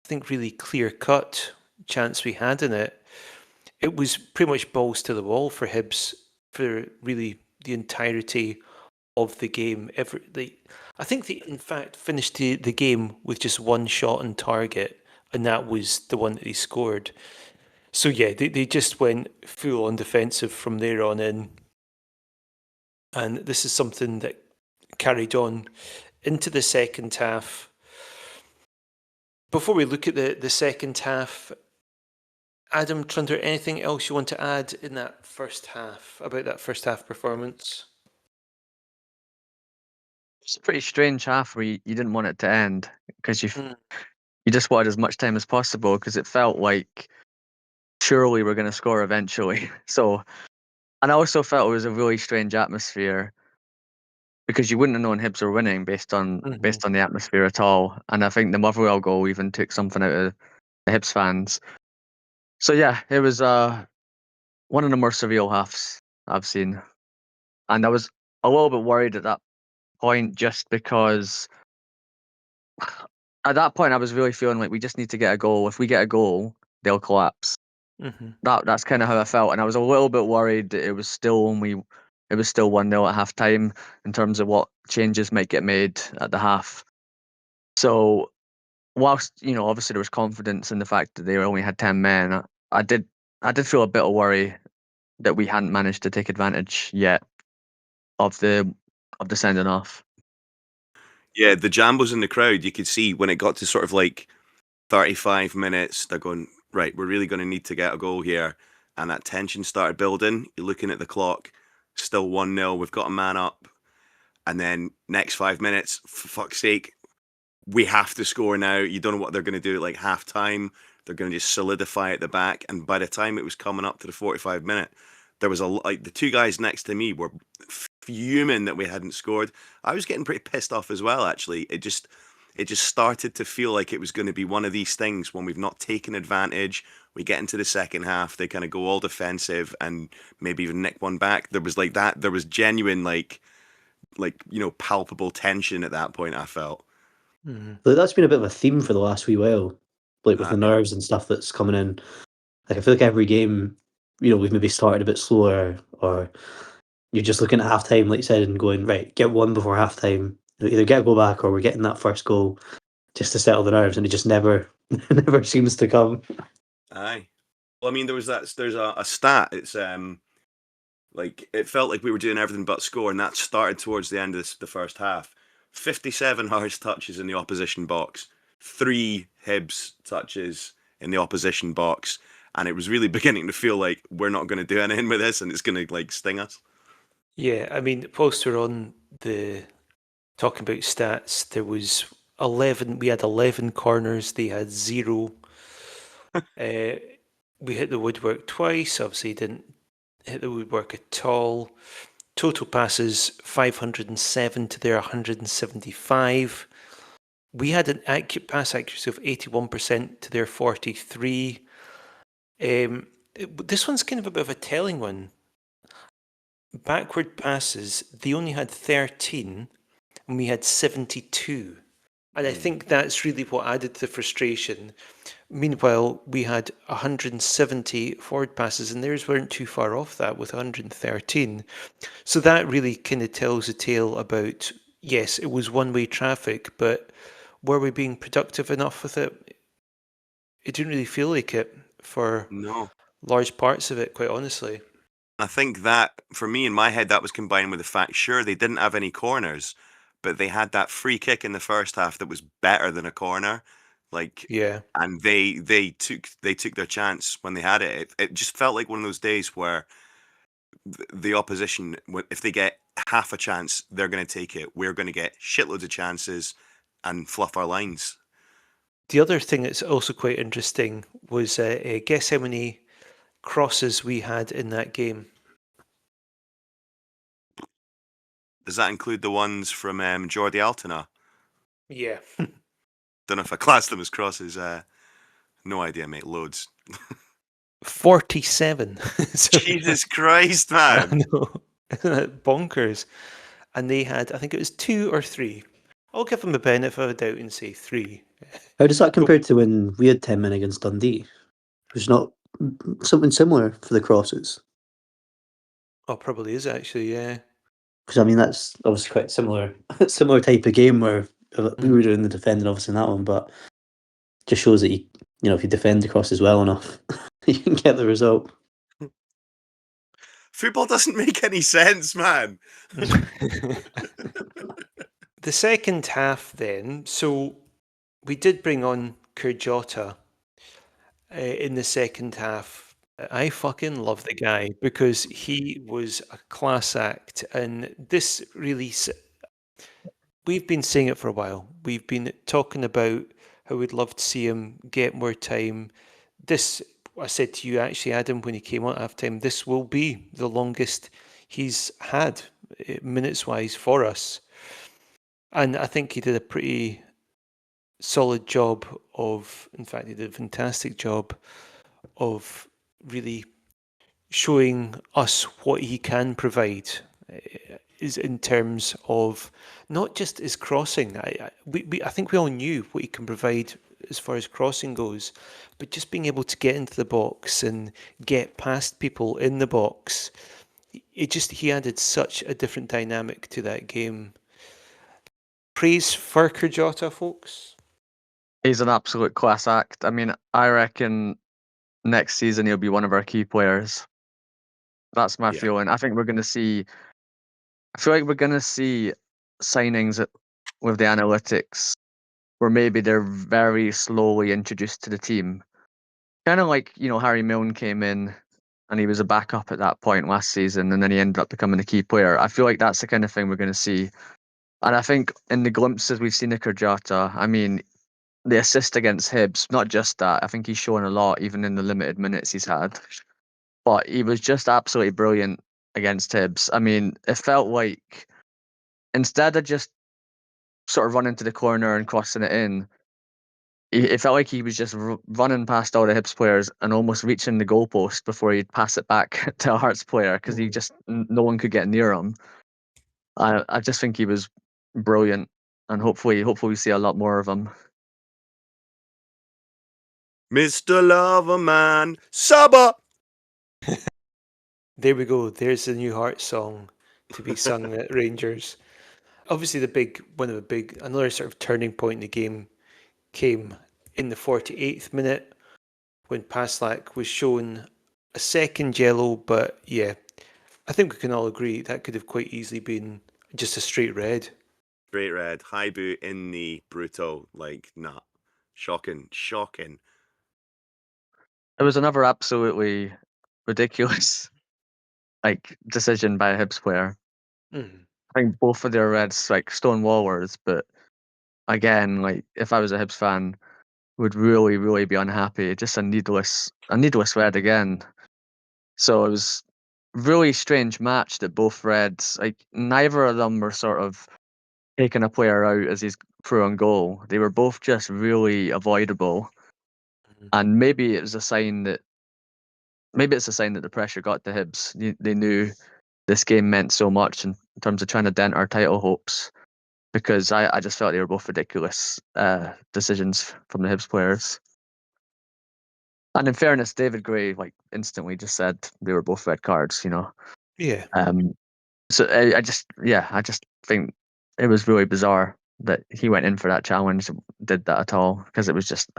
I think, really clear cut chance we had in it. It was pretty much balls to the wall for Hibs for really the entirety of the game. I think they in fact finished the game with just one shot on target, and that was the one that they scored. So yeah, they just went full on defensive from there on in. And this is something that carried on into the second half. Before we look at the second half, Adam Trunter, anything else you want to add in that first half, about that first half performance? It's a pretty strange half where you didn't want it to end because Mm. you just wanted as much time as possible because it felt like surely we're going to score eventually. So, and I also felt it was a really strange atmosphere because you wouldn't have known Hibs were winning based on Mhm. the atmosphere at all. And I think the Motherwell goal even took something out of the Hibs fans. So yeah, it was one of the more surreal halves I've seen, and I was a little bit worried at that point just because at that point I was really feeling like we just need to get a goal. If we get a goal, they'll collapse. Mhm. That's kind of how I felt, and I was a little bit worried that it was still 1-0 at half time in terms of what changes might get made at the half. So whilst obviously there was confidence in the fact that they only had 10 men, I did feel a bit of worry that we hadn't managed to take advantage yet of the sending off. Yeah, the jambos in the crowd, you could see when it got to sort of like 35 minutes, they're going, right, we're really going to need to get a goal here. And that tension started building. You're looking at the clock, still 1-0, we've got a man up. And then next 5 minutes, for fuck's sake, we have to score now. You don't know what they're going to do at like half time. They're going to just solidify at the back. And by the time it was coming up to the 45-minute, there was like the two guys next to me were fuming that we hadn't scored. I was getting pretty pissed off as well, actually. It just started to feel like it was going to be one of these things when we've not taken advantage. We get into the second half, they kind of go all defensive and maybe even nick one back. There was like that. There was genuine palpable tension at that point, I felt. But that's been a bit of a theme for the last wee while, like with the Aye. nerves and stuff that's coming in. Like I feel like every game, we've maybe started a bit slower, or you're just looking at halftime, like you said, and going, right, get one before halftime. Either get a goal back or we're getting that first goal just to settle the nerves, and it just never never seems to come. Aye. Well, I mean, there's a stat. It's like it felt like we were doing everything but score, and that started towards the end of the first half. 57 Hearts touches in the opposition box, 3 Hibs touches in the opposition box, and it was really beginning to feel like we're not going to do anything with this, and it's going to like sting us. Yeah, I mean, whilst we're on the talking about stats, there was 11. We had 11 corners. They had 0. We hit the woodwork twice. Obviously, didn't hit the woodwork at all. Total passes 507 to their 175. We had an accurate pass accuracy of 81% to their 43. This one's kind of a bit of a telling one. Backward passes, they only had 13 and we had 72. And I think that's really what added to the frustration. Meanwhile, we had 170 forward passes and theirs weren't too far off that with 113. So that really kind of tells a tale about, yes, it was one-way traffic, but were we being productive enough with it? It didn't really feel like it for No. large parts of it, quite honestly. I think that, for me, in my head, that was combined with the fact, sure, they didn't have any corners, but they had that free kick in the first half that was better than a corner. Like, Yeah. and they took their chance when they had it. It just felt like one of those days where the opposition, if they get half a chance, they're going to take it. We're going to get shitloads of chances and fluff our lines. The other thing that's also quite interesting was guess how many crosses we had in that game. Does that include the ones from Jordi Altena? Yeah. Don't know if I class them as crosses. No idea, mate. Loads. 47. So- Jesus Christ, I man. know. Isn't that bonkers? And they had, I think it was 2 or 3. I'll give them the benefit of a doubt and say 3. How does that compare to when we had 10 men against Dundee? It was not something similar for the crosses. Oh, probably is actually, yeah. Because I mean that's obviously quite similar, similar type of game where we were doing the defending obviously in that one, but just shows that if you defend the crosses well enough, you can get the result. Football doesn't make any sense, man. The second half then, so we did bring on Kurjota in the second half. I fucking love the guy because he was a class act, and this really we've been saying it for a while. We've been talking about how we'd love to see him get more time. This, I said to you actually, Adam, when he came on at halftime, this will be the longest he's had minutes wise for us. And I think he did a pretty solid job in fact, he did a fantastic job of really showing us what he can provide is in terms of not just his crossing. I think we all knew what he can provide as far as crossing goes, but just being able to get into the box and get past people in the box, he added such a different dynamic to that game. Praise for Kurjota, folks. He's an absolute class act. I mean, I reckon next season he'll be one of our key players. That's my Yeah. feeling. I think we're going to see. I feel like we're going to see signings with the analytics where maybe they're very slowly introduced to the team. Kind of like, Harry Milne came in and he was a backup at that point last season and then he ended up becoming a key player. I feel like that's the kind of thing we're going to see And I think in the glimpses we've seen of Kurjata, I mean, the assist against Hibs, not just that, I think he's shown a lot even in the limited minutes he's had. But he was just absolutely brilliant against Hibs. I mean, it felt like instead of just sort of running to the corner and crossing it in, it felt like he was just running past all the Hibs players and almost reaching the goalpost before he'd pass it back to a Hearts player because he just no one could get near him. I just think he was brilliant, and hopefully we see a lot more of him. Mr. Loverman, Saba. There we go. There's the new Heart song to be sung at Rangers. Obviously, another sort of turning point in the game came in the 48th minute when Paslak was shown a second yellow, but yeah, I think we can all agree that could have quite easily been just a straight red. Straight red, high boot in the brutal, nah. Shocking. It was another absolutely ridiculous decision by a Hibs player. Mm. I think both of their reds stonewallers, but again, if I was a Hibs fan, would really, really be unhappy. Just a needless red again. So it was really strange match that both reds, neither of them were sort of taking a player out as he's through on goal. They were both just really avoidable. And maybe it's a sign that the pressure got to Hibs. They knew this game meant so much in terms of trying to dent our title hopes, because I just felt they were both ridiculous decisions from the Hibs players. And in fairness, David Gray instantly just said they were both red cards. Yeah. So I just think it was really bizarre that he went in for that challenge, did that at all, because it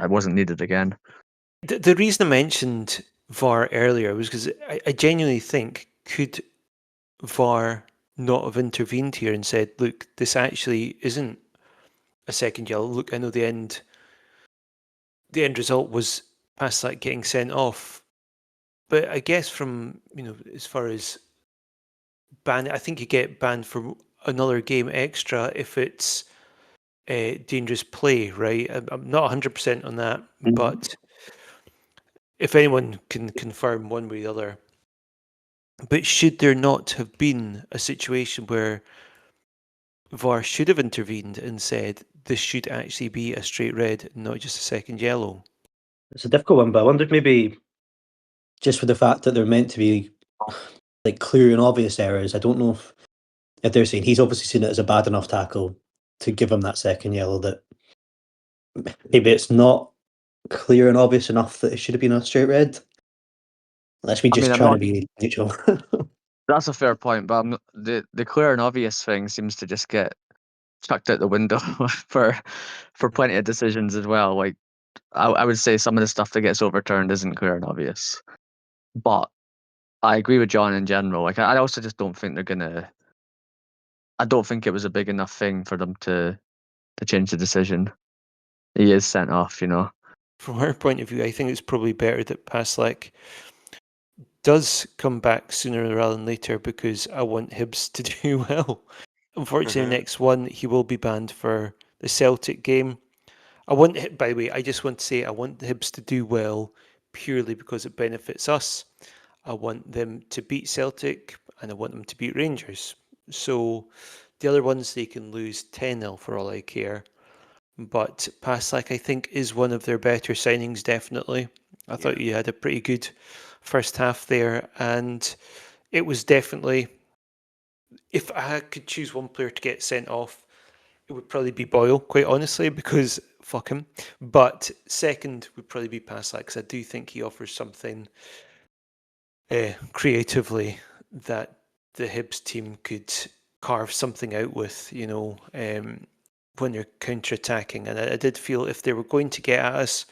wasn't needed again. The reason I mentioned VAR earlier was because I genuinely think, could VAR not have intervened here and said, look, this actually isn't a second yellow. Look, I know the end result was Paslak getting sent off. But I guess from, as far as ban, I think you get banned for another game extra if it's dangerous play, right? I'm not 100% on that, but if anyone can confirm one way or the other. But should there not have been a situation where VAR should have intervened and said this should actually be a straight red, not just a second yellow? It's a difficult one, but I wonder if maybe just for the fact that they're meant to be clear and obvious errors, I don't know if they're saying he's obviously seen it as a bad enough tackle to give him that second yellow, that maybe it's not clear and obvious enough that it should have been a straight red. Unless we just trying to be neutral. That's a fair point, but the clear and obvious thing seems to just get chucked out the window for plenty of decisions as well. I would say some of the stuff that gets overturned isn't clear and obvious, but I agree with John in general. I also just don't think they're gonna. I don't think it was a big enough thing for them to change the decision. He is sent off, From our point of view, I think it's probably better that Paslak does come back sooner rather than later, because I want Hibs to do well. Unfortunately, next one, he will be banned for the Celtic game. By the way, I just want to say I want the Hibs to do well purely because it benefits us. I want them to beat Celtic and I want them to beat Rangers. So the other ones, they can lose 10-0 for all I care. But Paslak, I think, is one of their better signings, definitely. I thought you had a pretty good first half there, and it was definitely, if I could choose one player to get sent off, it would probably be Boyle, quite honestly, because fuck him. But second would probably be Paslak, because I do think he offers something creatively that the Hibs team could carve something out with, when they're counter-attacking. And I did feel if they were going to get at us,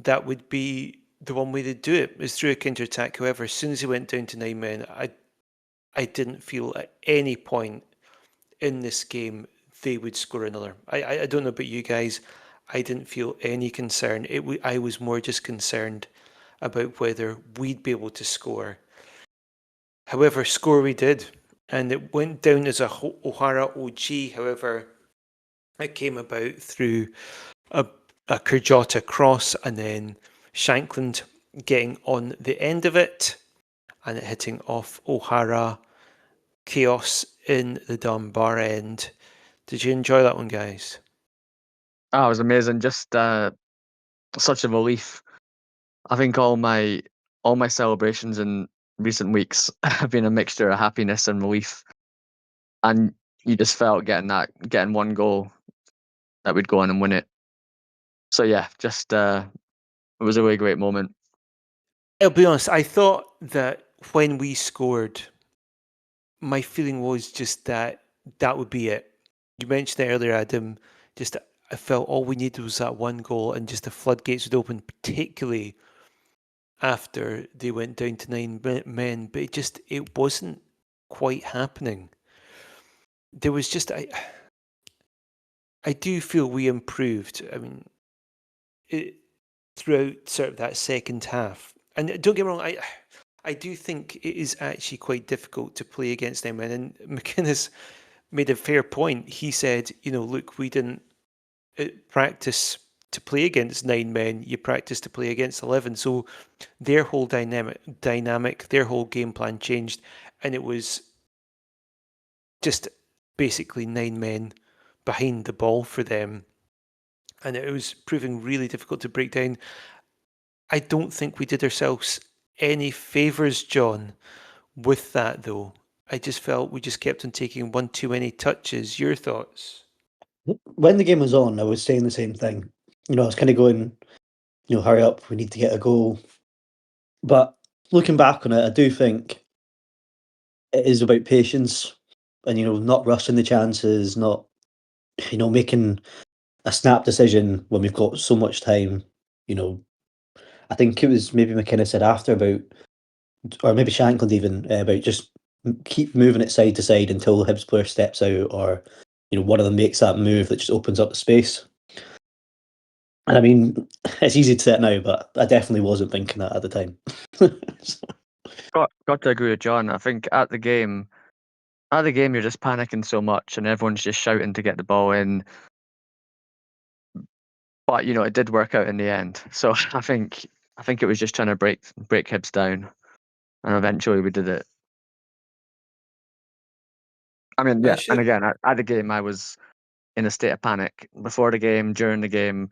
that would be the one way to do it, is through a counter-attack. However, as soon as he went down to 9 men, I didn't feel at any point in this game they would score another. I don't know about you guys. I didn't feel any concern. I was more just concerned about whether we'd be able to score. However, score we did. and it went down as a O'Hara OG. However, it came about through a Kurjota cross and then Shankland getting on the end of it and it hitting off O'Hara. Chaos in the Dunbar end. Did you enjoy that one, guys? Oh, it was amazing. Just such a relief. I think all my celebrations in recent weeks have been a mixture of happiness and relief. And you just felt getting one goal that we'd go on and win it. So yeah, just it was a really great moment. I'll be honest, I thought that when we scored, my feeling was just that would be it. You mentioned it earlier, Adam. Just I felt all we needed was that one goal, and just the floodgates would open, particularly after they went down to 9 men. But it wasn't quite happening. There was just I do feel we improved. I mean, throughout sort of that second half. And don't get me wrong, I do think it is actually quite difficult to play against them. And McInnes made a fair point. He said, look, we didn't practice to play against 9 men. You practice to play against 11. So their whole dynamic, their whole game plan changed, and it was just basically 9 men behind the ball for them. And it was proving really difficult to break down. I don't think we did ourselves any favours, John, with that, though. I just felt we just kept on taking one too many touches. Your thoughts? When the game was on, I was saying the same thing. I was kind of going, hurry up, we need to get a goal. But looking back on it, I do think it is about patience and, not rushing the chances, not, making a snap decision when we've got so much time. I think it was maybe McKenna said after about, or maybe Shankland even, about just keep moving it side to side until the Hibs player steps out, or one of them makes that move that just opens up the space. And I mean, it's easy to say it now, but I definitely wasn't thinking that at the time. Got to agree with John. I think at the game you're just panicking so much and everyone's just shouting to get the ball in. But it did work out in the end. So I think it was just trying to break Hibs down, and eventually we did it. I mean, I yeah, and should. again at the game I was in a state of panic before the game, during the game,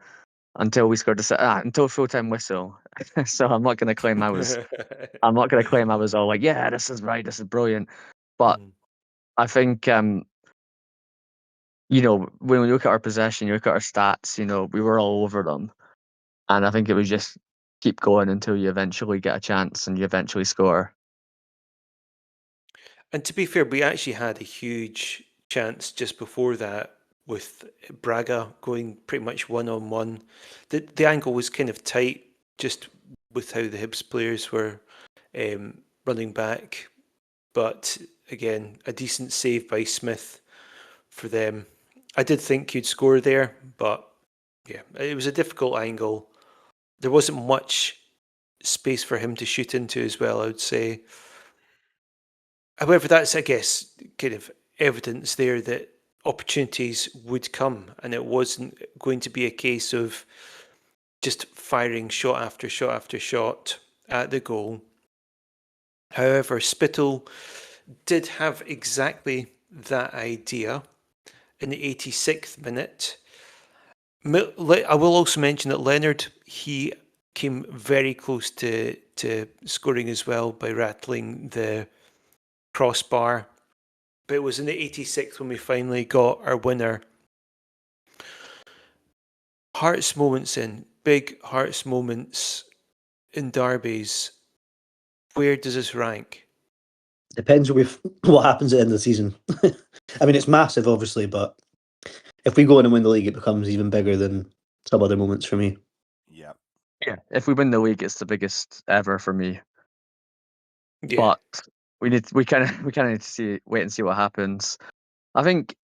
until we scored until full time whistle. So I'm not going to claim I was all like, yeah, this is right, this is brilliant. But I think when we look at our possession, you look at our stats, we were all over them. And I think it was just keep going until you eventually get a chance and you eventually score. And to be fair, we actually had a huge chance just before that with Braga going pretty much one-on-one. The angle was kind of tight just with how the Hibs players were running back. But again, a decent save by Smith for them. I did think he'd score there, but yeah, it was a difficult angle. There wasn't much space for him to shoot into as well, I would say. However, that's, I guess, kind of evidence there that opportunities would come, and it wasn't going to be a case of just firing shot after shot after shot at the goal. However, Spittle did have exactly that idea in the 86th minute. I will also mention that Leonard, he came very close to scoring as well by rattling the crossbar. But it was in the 86th when we finally got our winner. Hearts moments big Hearts moments in derbies. Where does this rank? Depends with what happens at the end of the season. I mean, it's massive, obviously, but if we go in and win the league, it becomes even bigger than some other moments for me. Yeah. Yeah, if we win the league, it's the biggest ever for me. Yeah. But we kind of need to wait and see what happens. I think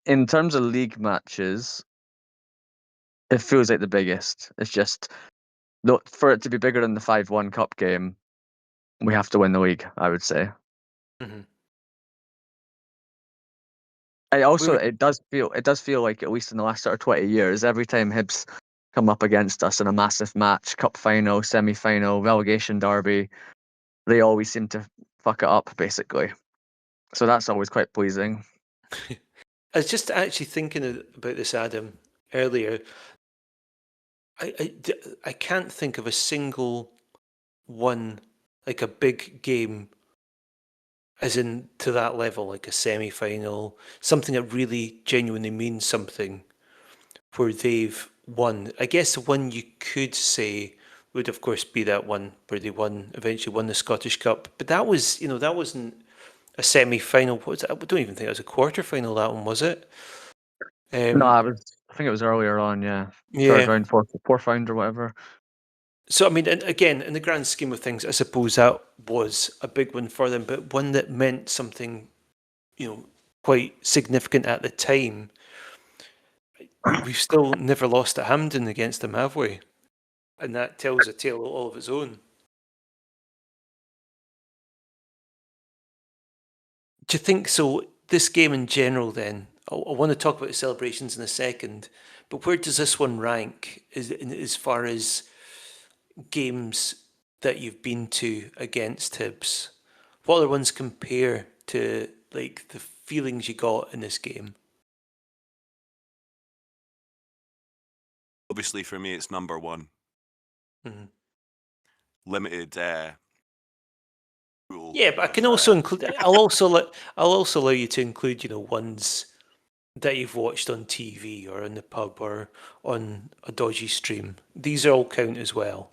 in terms of league matches, it feels like the biggest. It's just for it to be bigger than the 5-1 cup game, we have to win the league, I would say. Mm-hmm. It does feel like, at least in the last sort of 20 years, every time Hibs come up against us in a massive match, cup final, semi-final, relegation derby, they always seem to fuck it up, basically. So that's always quite pleasing. I was just actually thinking about this, Adam, earlier. I can't think of a single one, like a big game, as in to that level, like a semi-final, something that really genuinely means something, where they've won. I guess the one you could say would, of course, be that one where they eventually won the Scottish Cup. But that was, that wasn't a semi-final. What was it? I don't even think it was a quarter-final, that one, was it? No, I think it was earlier on, yeah. Third Yeah. round, fourth round or whatever. So, I mean, and again, in the grand scheme of things, I suppose that was a big one for them, but one that meant something, quite significant at the time. We've still never lost at Hampden against them, have we? And that tells a tale all of its own. Do you think so? This game in general, then, I want to talk about the celebrations in a second, but where does this one rank as far as games that you've been to against Hibs? What other ones compare to like the feelings you got in this game? Obviously, for me, it's number one. Mhm. Limited pool Yeah, but I can of, also include. I'll also allow you to include, ones that you've watched on TV or in the pub or on a dodgy stream. These are all count as well.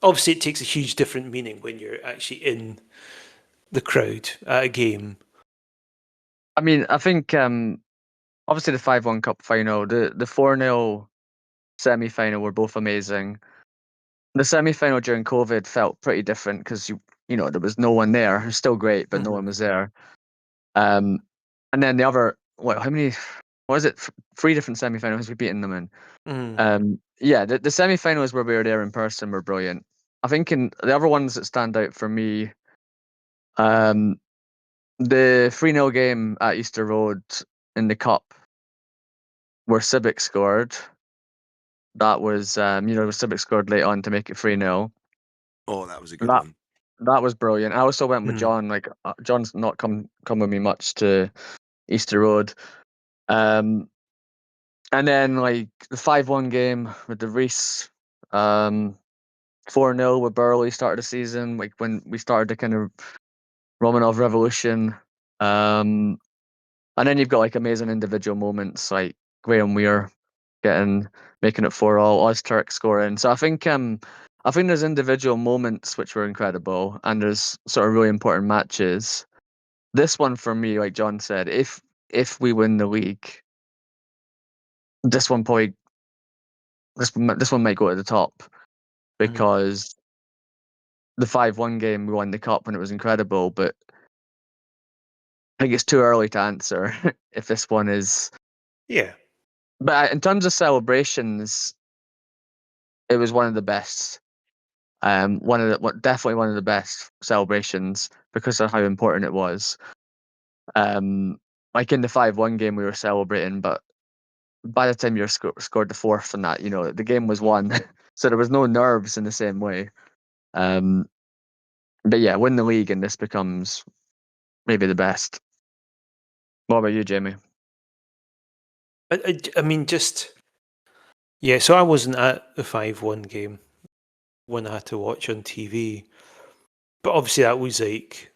Obviously, it takes a huge different meaning when you're actually in the crowd at a game. I mean, I think obviously the 5-1 cup final, the 4-0 semi-final were both amazing. The semi-final during COVID felt pretty different because there was no one there. It was still great, but no one was there. And then the other, how many? What is it? Three different semi-finals we've beaten them in. Yeah, the semi-finals where we were there in person were brilliant. I think in the other ones that stand out for me, the 3-0 game at Easter Road in the cup, where Civic scored. That was, Civic scored late on to make it 3-0. Oh, that was a good That one. that was brilliant. I also went with John. Like John's not come with me much to Easter Road. And then like the 5-1 game with the Reese, 4-0 with Burley started the season, like when we started the kind of Romanov revolution. And then you've got like amazing individual moments like Graham Weir making it 4-all, Ozturk scoring. So I think there's individual moments which were incredible, and there's sort of really important matches. This one for me, like John said, if we win the league, this one probably this one might go to the top because the 5-1 game we won the cup and it was incredible, but I think it's too early to answer if this one is. Yeah. But in terms of celebrations, it was one of the best. Definitely one of the best celebrations because of how important it was. Like in the 5-1 game, we were celebrating, but by the time you scored the fourth and that, the game was won, so there was no nerves in the same way. But yeah, win the league and this becomes maybe the best. What about you, Jamie? I mean, yeah. So I wasn't at the 5-1 game when I had to watch on TV, but obviously that was like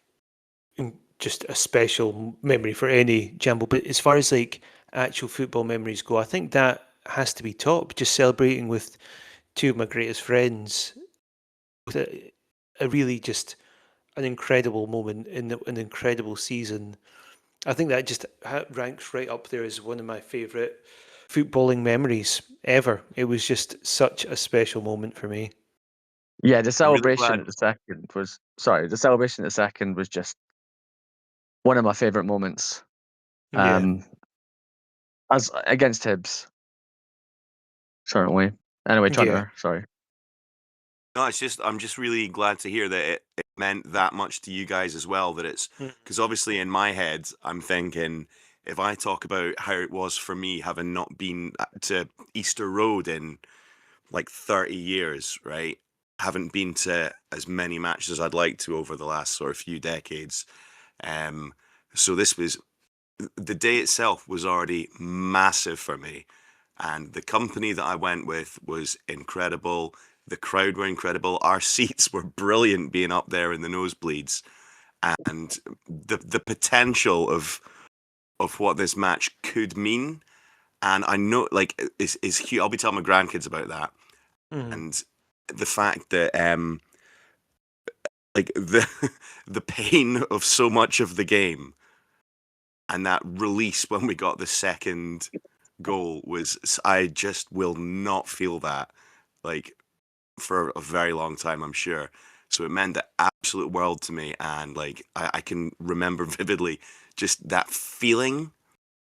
just a special memory for any Jambo. But as far as like actual football memories go, I think that has to be top. Just celebrating with two of my greatest friends, with a really just an incredible moment in an incredible season. I think that just ranks right up there as one of my favourite footballing memories ever. It was just such a special moment for me. Yeah, the I'm really celebration glad. at the second was just one of my favourite moments. Yeah. As against Hibs, certainly. Anyway, Yeah. Trunter, sorry. No, it's just I'm just really glad to hear that it meant that much to you guys as well. That it's Mm. because obviously in my head I'm thinking if I talk about how it was for me having not been to Easter Road in like 30 years, right? Haven't been to as many matches as I'd like to over the last sort of few decades. Um, so this was the day itself was already massive for me. And the company that I went with was incredible. The crowd were incredible. Our seats were brilliant being up there in the nosebleeds. And the potential of what this match could mean. And I know like is huge. I'll be telling my grandkids about that. Mm. And the fact that like the the pain of so much of the game and that release when we got the second goal was I just will not feel that like for a very long time, I'm sure. So it meant the absolute world to me, and like I can remember vividly just that feeling.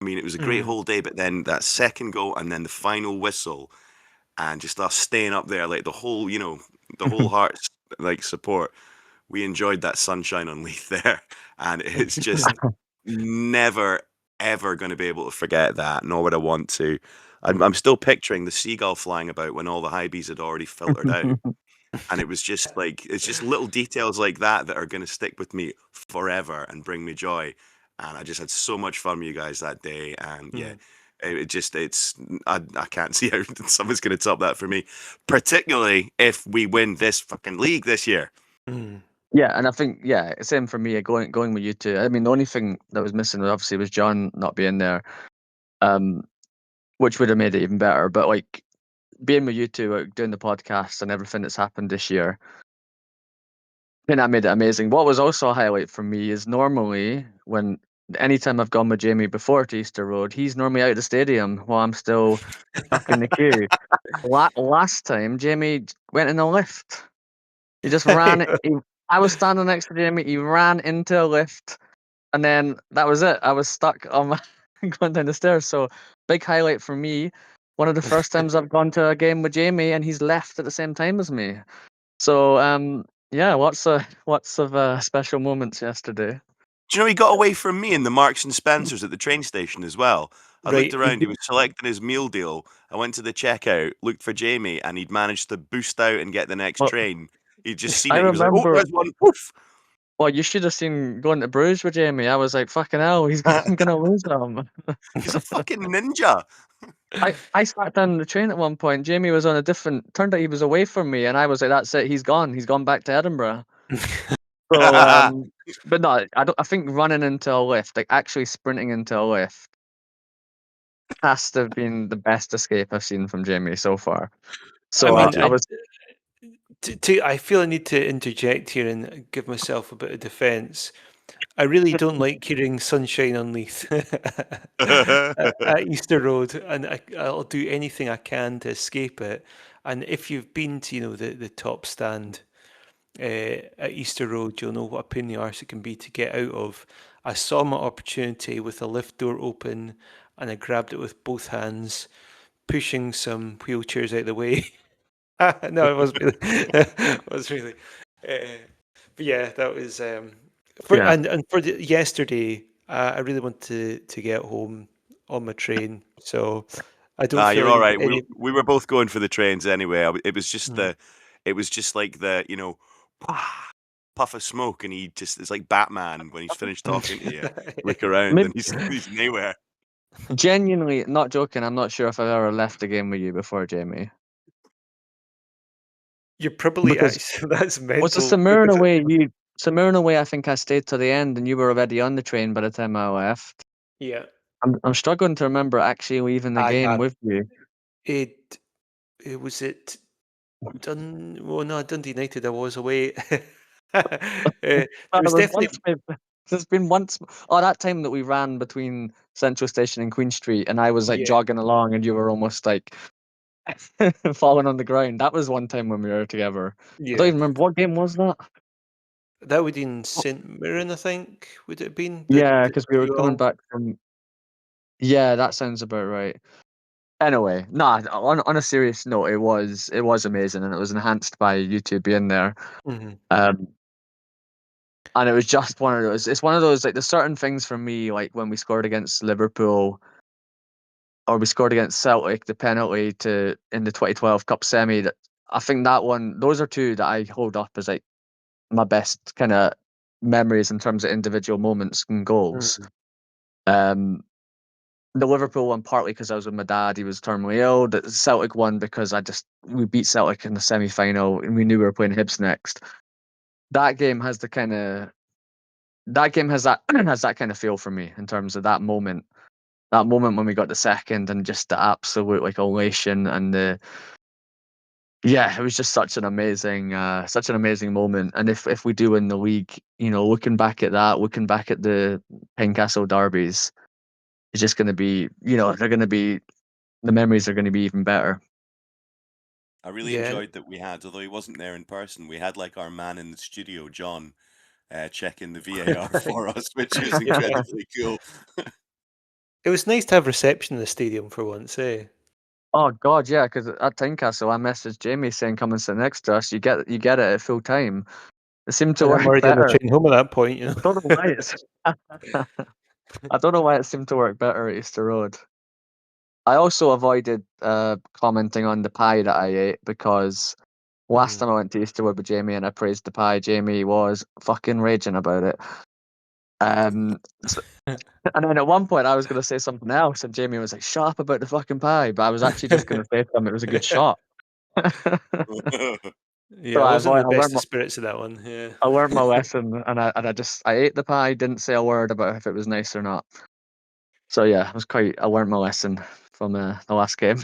I mean, it was a great Mm. whole day, but then that second goal and then the final whistle, and just us staying up there, like the whole, the whole Hearts like support. We enjoyed that sunshine on Leith there, and it's just never ever going to be able to forget that, nor would I want to. I'm still picturing the seagull flying about when all the high bees had already filtered out, and it was just like it's just little details like that that are going to stick with me forever and bring me joy. And I just had so much fun with you guys that day, and yeah. Mm. I can't see how someone's going to top that for me, particularly if we win this fucking league this year. Mm. Yeah, and I think same for me. Going with you two. I mean, the only thing that was missing obviously was John not being there, which would have made it even better. But like being with you two, doing the podcast and everything that's happened this year, I think that made it amazing. What was also a highlight for me is normally anytime I've gone with Jamie before to Easter Road, he's normally out of the stadium while I'm still stuck in the queue. Last time, Jamie went in a lift. He just ran. I was standing next to Jamie. He ran into a lift, and then that was it. I was stuck on my going down the stairs. So big highlight for me. One of the first times I've gone to a game with Jamie, and he's left at the same time as me. So yeah, lots of special moments yesterday. Do you know he got away from me in the Marks and Spencers at the train station as well? I looked Right. around, he was selecting his meal deal. I went to the checkout, looked for Jamie, and he'd managed to boost out and get the next Well, train. He'd just seen I it. He was like, "Oh, remember. there's one." Woof. Well, you should have seen going to Bruges with Jamie. I was like, fucking hell, I'm gonna lose him. He's a fucking ninja. I sat down the train at one point. Jamie was on a different. Turned out he was away from me, and I was like, "That's it. He's gone. He's gone back to Edinburgh." So, but no, I don't. I think running into a lift, like actually sprinting into a lift, has to have been the best escape I've seen from Jamie so far. I So mean, I was. I feel I need to interject here and give myself a bit of defence. I really don't like hearing "Sunshine on Leith" at Easter Road, and I'll do anything I can to escape it. And if you've been to, the top stand at Easter Road, you'll know what a pain in the arse it can be to get out of. I saw my opportunity with the lift door open, and I grabbed it with both hands, pushing some wheelchairs out of the way. No, it wasn't really. It was really. But yeah, that was for Yeah. and for yesterday. I really want to get home on my train, so I don't Ah, feel you're all any right. We any. we were both going for the trains anyway. It was just Mm. it was just like the puff of smoke, and it's like Batman when he's finished talking to you. Look around, Maybe, and he's nowhere. genuinely, not joking. I'm not sure if I've ever left a game with you before, Jamie. You're probably Because actually that's was the mental Samurna because away? Samurna away. I think I stayed to the end, and you were already on the train by the time I left. yeah, I'm struggling to remember actually leaving the I game have with you. it. It was it Well, no, Dundee United. I was away. There There was was once definitely there's been once that time that we ran between Central Station and Queen Street, and I was like yeah, jogging along, and you were almost like falling on the ground. That was one time when we were together. I don't yeah. even remember what game was that. That would be in St Mirren, I think. Would it have been Yeah, the because we were 2 coming all? back from. Yeah, that sounds about right. Anyway, nah. On a serious note, it was amazing, and it was enhanced by you two being there. Mhm. Um, and it was just one of those. It's one of those like there's certain things for me, like when we scored against Liverpool or we scored against Celtic, the penalty to in the 2012 Cup semi. That I think that one, those are two that I hold up as like my best kind of memories in terms of individual moments and goals. Mhm. Um, the Liverpool one partly because I was with my dad; he was terminally ill. The Celtic one because we beat Celtic in the semi final and we knew we were playing Hibs next. That game has the kind of that game has that has that kind of feel for me in terms of that moment. That moment when we got the second and just the absolute like elation and the yeah, it was just such an amazing moment. And if we do win the league, looking back at that, looking back at the Pencastle derbies, it's just going to be, they're going to be the memories are going to be even better. I really Yeah. enjoyed that we had, although he wasn't there in person, we had like our man in the studio, John, checking the VAR for us, which was Yeah. incredibly cool. It was nice to have reception in the stadium for once, eh? Oh God, yeah, because at Tynecastle I messaged Jamie saying come and sit next to us. You get it at full time. It seemed to And I'm work already on the better. train home at that point, I don't know why it's I don't know why it seemed to work better at Easter Road. I also avoided commenting on the pie that I ate because last Mhm. time I went to Easterwood with Jamie and I praised the pie, Jamie was fucking raging about it. S- and then at one point I was going to say something else, and Jamie was like, "Shut up about the fucking pie," but I was actually just going to say to him it was a good shot. Yeah, So I I wasn't in avoid, the best of spirits of that one. Yeah. I learned my lesson, and I ate the pie, didn't say a word about if it was nice or not. So yeah, I learned my lesson from the last game.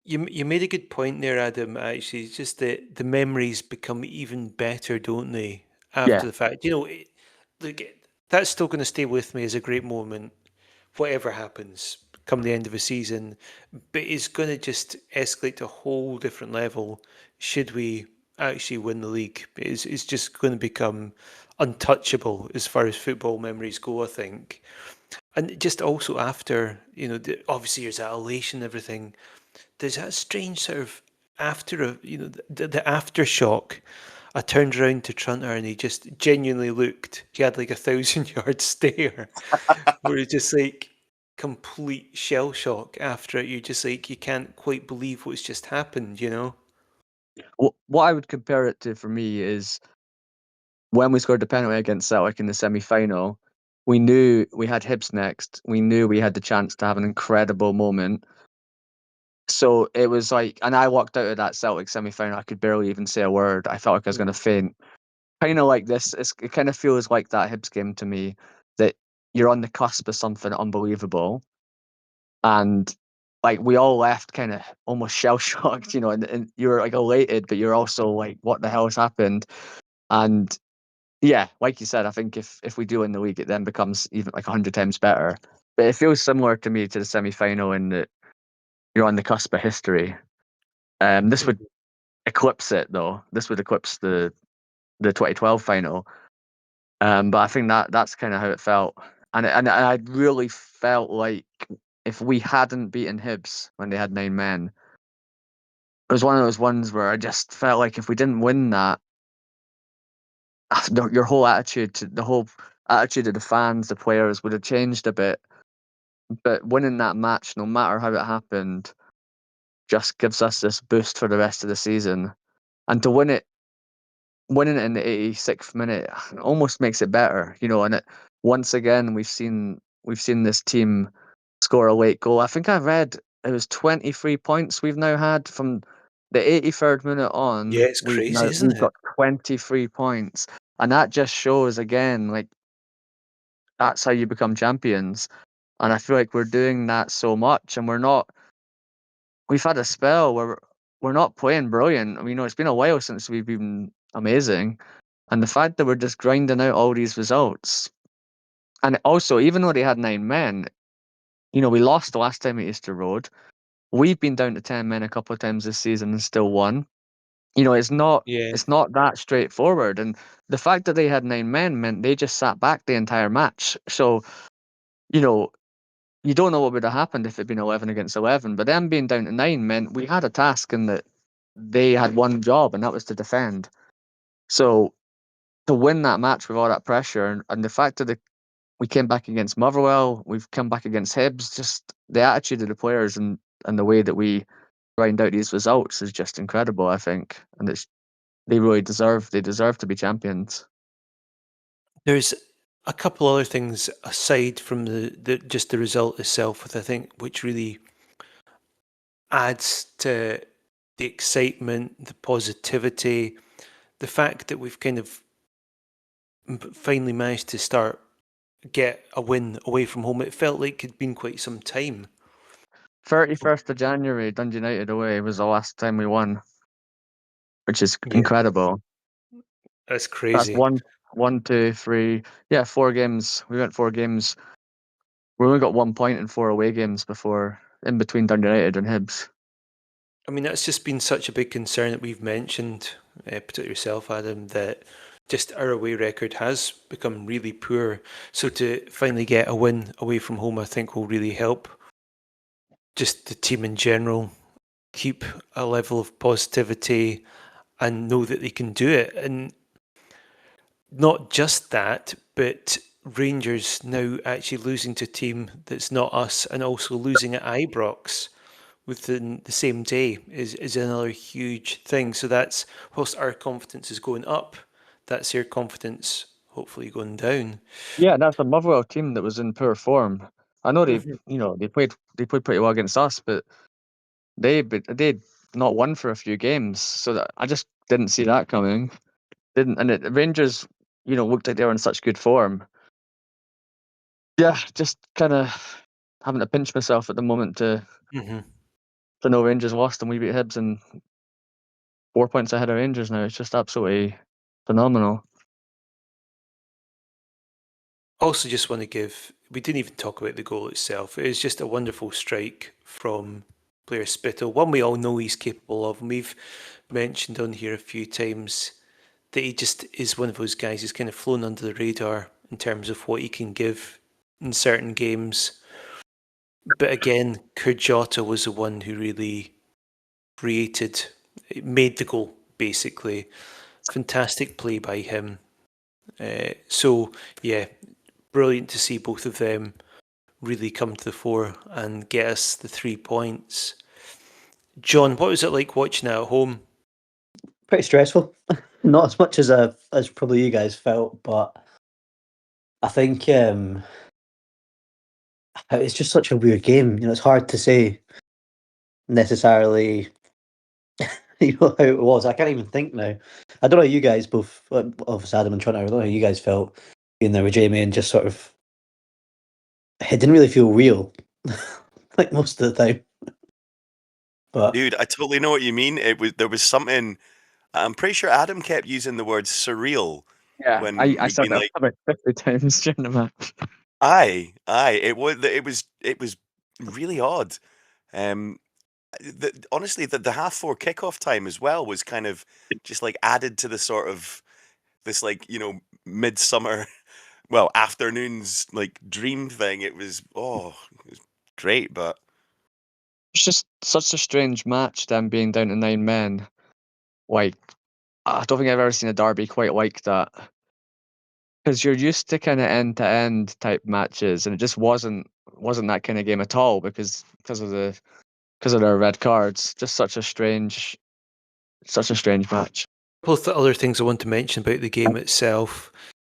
You made a good point there, Adam. Actually, it's just the memories become even better, don't they? Yeah, After the fact, look, that's still going to stay with me as a great moment, whatever happens come the end of a season. But it's going to just escalate to a whole different level should we actually win the league. It's just going to become untouchable as far as football memories go, I think. And just also after, obviously there's that elation and everything. There's that strange sort of the aftershock. I turned around to Trunter and he just genuinely looked. He had like 1,000 yard stare, where it's just like complete shell shock after it. You're just like you can't quite believe what's just happened. what I would compare it to for me is when we scored the penalty against Celtic in the semi-final. We knew we had Hibs next. We knew we had the chance to have an incredible moment. So it was like, and I walked out of that Celtic semi-final. I could barely even say a word. I felt like I was going to faint. Kind of like this. It kind of feels like that Hibs game to me, that you're on the cusp of something unbelievable, and like we all left kind of almost shell shocked, and you're like elated, but you're also like, what the hell has happened? And yeah, like you said, I think if we do win the league, it then becomes even like 100 times better. But it feels similar to me to the semi-final in that you're on the cusp of history. This would eclipse it though. This would eclipse the 2012 final. But I think that's kind of how it felt, and I really felt like if we hadn't beaten Hibs when they had 9 men, it was one of those ones where I just felt like if we didn't win that, your whole attitude, the whole attitude of the fans, the players would have changed a bit. But winning that match, no matter how it happened, just gives us this boost for the rest of the season. And to winning it in the 86th minute almost makes it better, And once again, we've seen this team score a late goal. I think I read it was 23 points we've now had from the 83rd minute Yeah, on. it's crazy, We've isn't it? got 23 points, and that just shows again, like that's how you become champions. And I feel like we're doing that so much, and we're not. We've had a spell where we're not playing brilliant. I mean, it's been a while since we've been amazing, and the fact that we're just grinding out all these results, and also even though they had 9 men, we lost the last time at Easter Road. We've been down to 10 men a couple of times this season and still won. It's not Yeah. it's not that straightforward. And the fact that they had 9 men meant they just sat back the entire match. So, you know, you don't know what would have happened if it'd been 11 against 11. But them being down to 9 meant we had a task and that they had one job, and that was to defend. So to win that match with all that pressure, and the fact that we came back against Motherwell, we've come back against Hibs, just the attitude of the players and the way that we grind out these results is just incredible, I think. And they really deserve to be champions. There's a couple other things aside from the just the result itself, I think, which really adds to the excitement, the positivity, the fact that we've kind of finally managed to get a win away from home. It felt like it'd been quite some time. 31st of January, Dundee United away was the last time we won, which is Yeah. incredible. That's That's crazy. 1, 2, 3, 4 games. We went 4 games. We only got 1 point in 4 away games before, in between Dundee United and Hibs. I mean, that's just been such a big concern that we've mentioned, particularly yourself, Adam, that just our away record has become really poor. So to finally get a win away from home, I think will really help just the team in general keep a level of positivity and know that they can do it. And not just that, but Rangers now actually losing to a team that's not us and also losing at Ibrox within the same day is another huge thing. So that's, whilst our confidence is going up, that's their confidence hopefully going down. Yeah, that's a Motherwell team that was in poor form. I know they played pretty well against us, but they'd not won for a few games, so that I just didn't see that coming. Rangers, looked like they were in such good form. Yeah, just kind of having to pinch myself at the moment to know Rangers lost and we beat Hibs and 4 points ahead of Rangers now. It's just absolutely phenomenal. Also, just want to we didn't even talk about the goal itself. It was just a wonderful strike from player Spittle, one we all know he's capable of, and we've mentioned on here a few times that he just is one of those guys who's kind of flown under the radar in terms of what he can give in certain games. But again, Kurjata was the one who really made the goal, basically. Fantastic play by him. So, yeah, brilliant to see both of them really come to the fore and get us the 3 points. John, what was it like watching it at home? Pretty stressful. Not as much as probably you guys felt, but I think it's just such a weird game. It's hard to say necessarily how it was. I can't even think now. I don't know. You guys both, obviously Adam and Trent, I don't know how you guys felt being there with Jamie and just sort of. It didn't really feel real, like most of the time. But Dude, I totally know what you mean. There was something. I'm pretty sure Adam kept using the word surreal. Yeah, when I we'd said been that like, about 50 times during the match. aye. It was really odd. Honestly, the 4:30 kickoff time as well was kind of just like added to the sort of this midsummer, well, afternoons like dream thing. It was great, but It's just such a strange match, them being down to 9 men. Like, I don't think I've ever seen a derby quite like that. Because you're used to kind of end-to-end type matches, and it just wasn't that kind of game at all because of their red cards. Just such a strange match. A couple of the other things I want to mention about the game itself.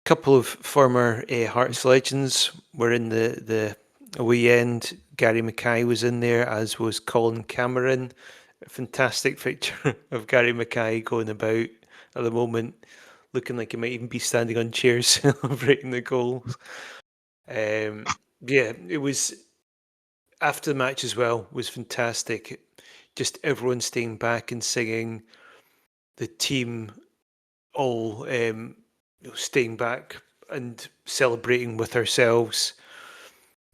A couple of former Hearts legends were in the away end. Gary Mackay was in there, as was Colin Cameron. A fantastic picture of Gary Mackay going about at the moment, looking like he might even be standing on chairs celebrating the goals. Yeah, it was after the match as well was fantastic. Just everyone staying back and singing, the team all staying back and celebrating with ourselves.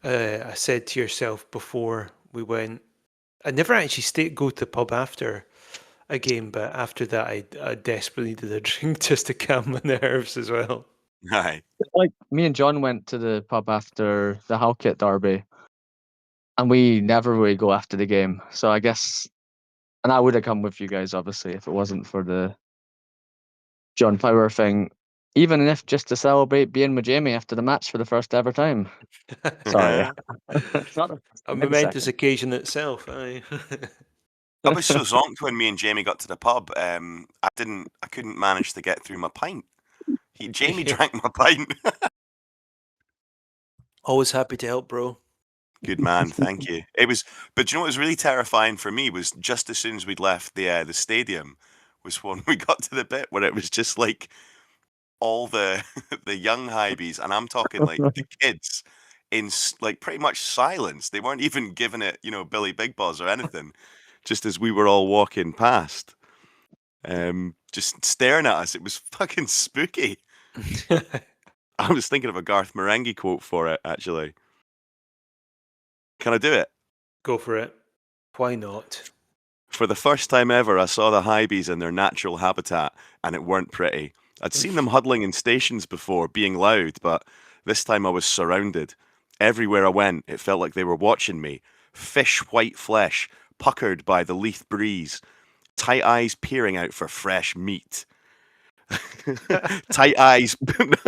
I said to yourself before we went, I never actually go to the pub after a game, but after that, I desperately needed a drink just to calm my nerves as well. aye. Like me and John went to the pub after the Halkett derby, and we never really go after the game. So I guess, and I would have come with you guys, obviously, if it wasn't for the John Power thing, even if just to celebrate being with Jamie after the match for the first ever time. Sorry. It's not A maybe momentous second. occasion itself. Aye. I was so zonked when me and Jamie got to the pub. I couldn't manage to get through my pint. Jamie Yeah. drank my pint. Always happy to help, bro. Good man, thank you. But you know what was really terrifying for me was just as soon as we'd left the stadium, was when we got to the bit where it was just like all the the young hybies, and I'm talking like the kids, like pretty much silence. They weren't even giving it, Billy Big Balls or anything. Just as we were all walking past, just staring at us. It was fucking spooky. I was thinking of a Garth Marenghi quote for it, actually. Can I do it? Go for it. Why not? For the first time ever, I saw the hybies in their natural habitat, and it weren't pretty. I'd seen them huddling in stations before, being loud, but this time I was surrounded. Everywhere I went, it felt like they were watching me. Fish white flesh, puckered by the Leith breeze. Tight eyes peering out for fresh meat. Tight eyes,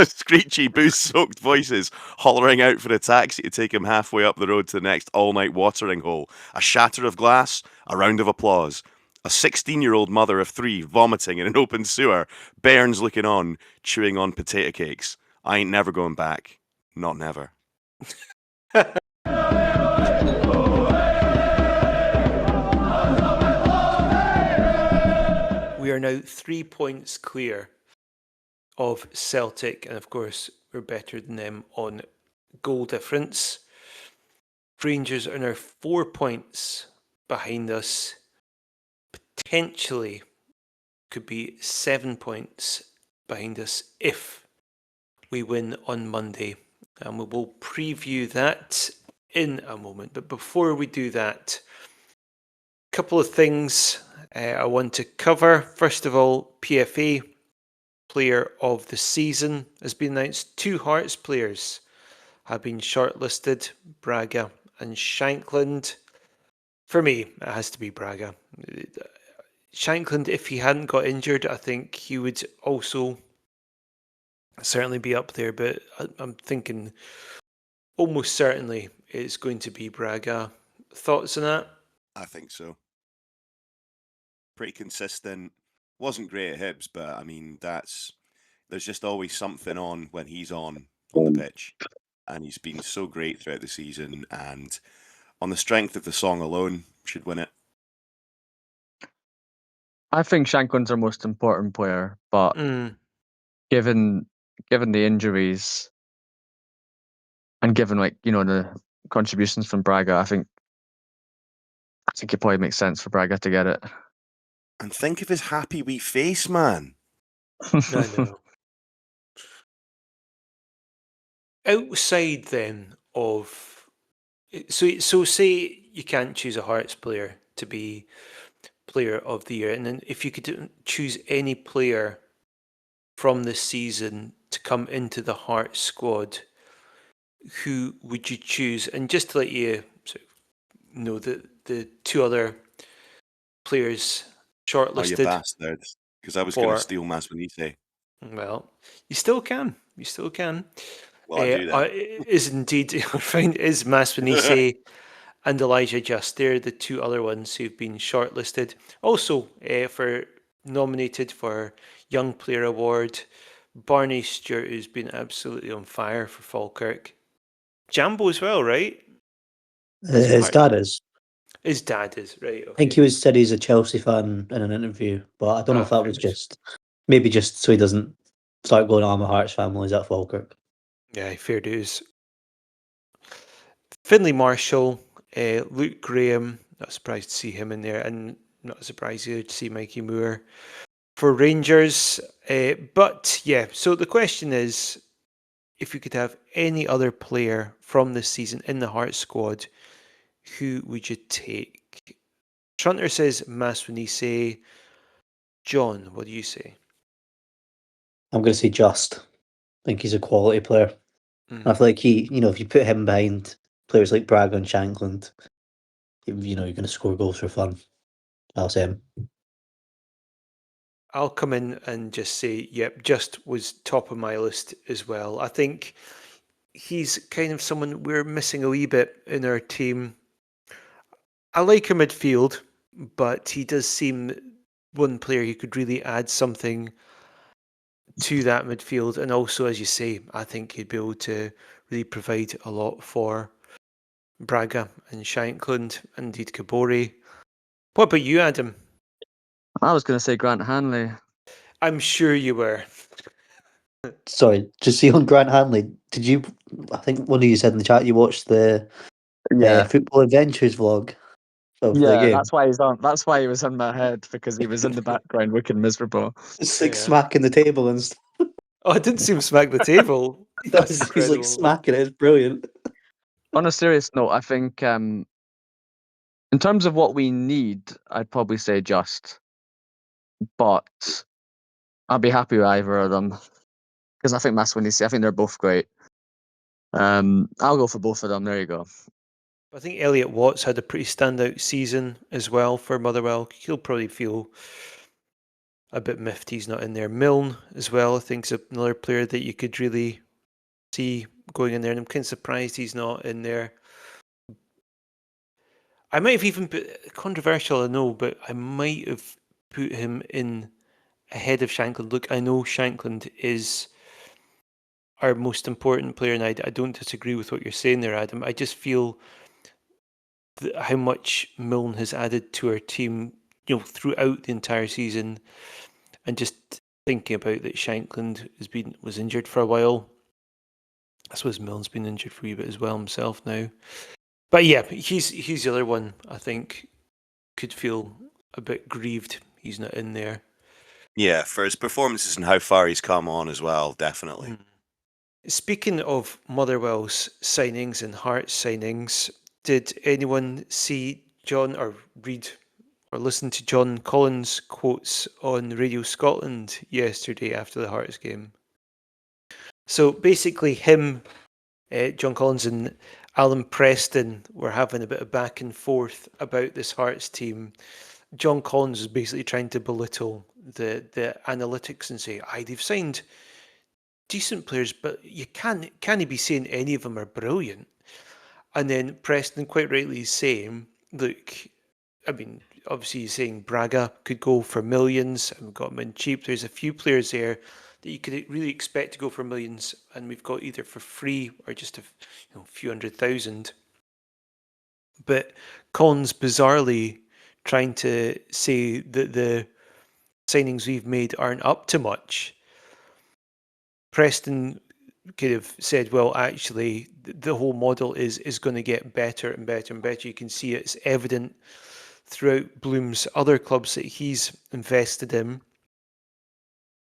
screechy, booze-soaked voices hollering out for a taxi to take him halfway up the road to the next all-night watering hole. A shatter of glass, a round of applause. A 16-year-old mother of 3 vomiting in an open sewer. Bairns looking on, chewing on potato cakes. I ain't never going back. Not never. We are now 3 points clear of Celtic, and of course, we're better than them on goal difference. Rangers are now 4 points behind us. Potentially could be 7 points behind us if we win on Monday. And we will preview that in a moment. But before we do that, a couple of things I want to cover. First of all, PFA Player of the Season has been announced. 2 Hearts players have been shortlisted, Braga and Shankland. For me, it has to be Braga. Shankland, if he hadn't got injured, I think he would also certainly be up there, but I'm thinking almost certainly it's going to be Braga. Thoughts on that? I think so. Pretty consistent. Wasn't great at Hibs, but I mean, there's just always something on when he's on the pitch. And he's been so great throughout the season, and on the strength of the song alone, should win it. I think Shankland's our most important player, but given the injuries and given the contributions from Braga, I think it probably makes sense for Braga to get it. And think of his happy wee face, man. I know. Outside then of so say you can't choose a Hearts player to be player of the year, and then if you could choose any player from this season to come into the Hearts squad, who would you choose? And just to let you know, the 2 other players Oh, you shortlisted. bastard. Because I was going to steal Masmanise. Well, you still can. You still can. Well, I do that. Is indeed is Maspanise and Elijah Just. They're the 2 other ones who've been shortlisted. Also, for nominated for Young Player Award, Barney Stewart, who's been absolutely on fire for Falkirk. Jambo as well, right? His dad is. His dad is, right. Okay. I think he said he's a Chelsea fan in an interview, but I don't know if that was just so he doesn't start going, I'm a Hearts fan while he's at Falkirk. Yeah, fair dues. Finlay Marshall, Luke Graham, not surprised to see him in there, and not surprised to see Mikey Moore for Rangers. But yeah, so the question is, if you could have any other player from this season in the Hearts squad, who would you take? Trunter says Maswanise. John, what do you say? I'm going to say Just. I think he's a quality player. I feel like he, if you put him behind players like Braga and Shankland, you're going to score goals for fun. I'll say him. I'll come in and just say, yep, Just was top of my list as well. I think he's kind of someone we're missing a wee bit in our team. I like her midfield, but he does seem one player who could really add something to that midfield. And also, as you say, I think he'd be able to really provide a lot for Braga and Shankland, and indeed Kabore. What about you, Adam? I was going to say Grant Hanley. I'm sure you were. Sorry, just see on Grant Hanley. Did you? I think one of you said in the chat you watched the Football Adventures vlog of the Yeah, game. that's why he's on. That's why he was in my head, because he was in the background looking miserable. It's like Yeah. smacking the table and stuff. Oh, I didn't see him smack the table. He That's does. He's like incredible. smacking it. It's brilliant. On a serious note, I think in terms of what we need, I'd probably say Just, but I'd be happy with either of them because I think that's when you see. I think they're both great. I'll go for both of them. There you go. I think Elliot Watts had a pretty standout season as well for Motherwell. He'll probably feel a bit miffed he's not in there. Milne as well, I think, is another player that you could really see going in there. And I'm kind of surprised he's not in there. I might have even put, controversial, I know, but I might have put him in ahead of Shankland. Look, I know Shankland is our most important player, and I don't disagree with what you're saying there, Adam. I just feel how much Milne has added to our team, throughout the entire season, and just thinking about that Shankland was injured for a while. I suppose Milne's been injured for a wee bit as well himself now. But yeah, he's the other one I think could feel a bit grieved he's not in there. Yeah, for his performances and how far he's come on as well, definitely. Speaking of Motherwell's signings and Hearts signings, did anyone see John or read or listen to John Collins' quotes on Radio Scotland yesterday after the Hearts game? So basically, John Collins and Alan Preston were having a bit of back and forth about this Hearts team. John Collins was basically trying to belittle the analytics and say, they've signed decent players, but you can't he be saying any of them are brilliant? And then Preston quite rightly is saying, look, I mean, obviously he's saying Braga could go for millions and we've got them in cheap. There's a few players there that you could really expect to go for millions, and we've got either for free or just a few 100,000. But Collins bizarrely trying to say that the signings we've made aren't up to much. Preston kind of said, well, actually, the whole model is going to get better and better and better. You can see it's evident throughout Bloom's other clubs that he's invested in.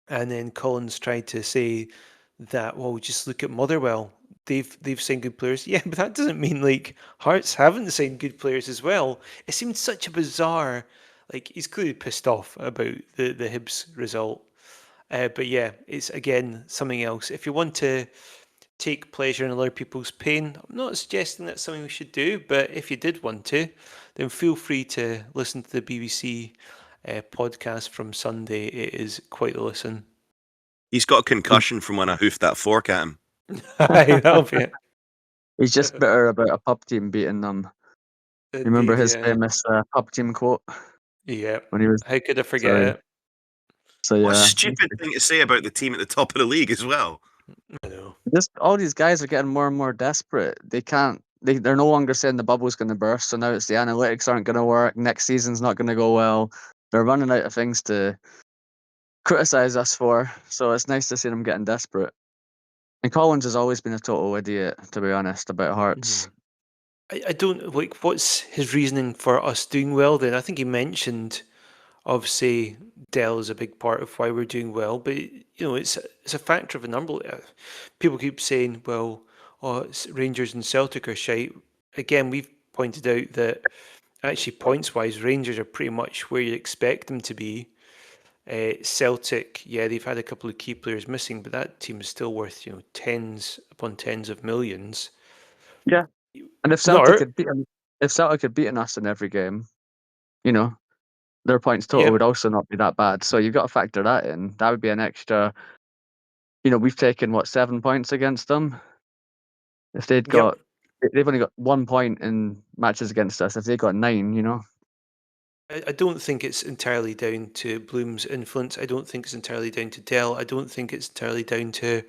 And then Collins tried to say that, well, just look at Motherwell. They've signed good players. Yeah, but that doesn't mean like Hearts haven't signed good players as well. It seemed such a bizarre, like he's clearly pissed off about the Hibs result. But yeah, it's again something else. If you want to take pleasure in other people's pain, I'm not suggesting that's something we should do, but if you did want to, then feel free to listen to the BBC podcast from Sunday. It is quite a listen. He's got a concussion from when I hoofed that fork at him. Aye, that'll be it. He's just bitter about a pub team beating them. You remember Indeed, his yeah. famous pub team quote Yeah. when he was. How could I forget Sorry. it? So What a yeah, stupid thing to say about the team at the top of the league as well. I know. just all these guys are getting more and more desperate. They can't. They're no longer saying the bubble's going to burst. So now it's the analytics aren't going to work. Next season's not going to go well. They're running out of things to criticize us for. So it's nice to see them getting desperate. And Collins has always been a total idiot, to be honest, about Hearts. I don't like what's his reasoning for us doing well then. I think he mentioned obviously Dell is a big part of why we're doing well, but it's a factor of a number. People keep saying, well, Rangers and Celtic are shite. Again, we've pointed out that actually points wise, Rangers are pretty much where you'd expect them to be. Celtic, yeah, they've had a couple of key players missing, but that team is still worth tens upon tens of millions. Yeah. And if Celtic had beaten us in every game, their points total Yep. would also not be that bad. So you've got to factor that in. That would be an extra. We've taken 7 points against them. If they've only got 1 point in matches against us. If they got 9, I don't think it's entirely down to Bloom's influence. I don't think it's entirely down to Dell. I don't think it's entirely down to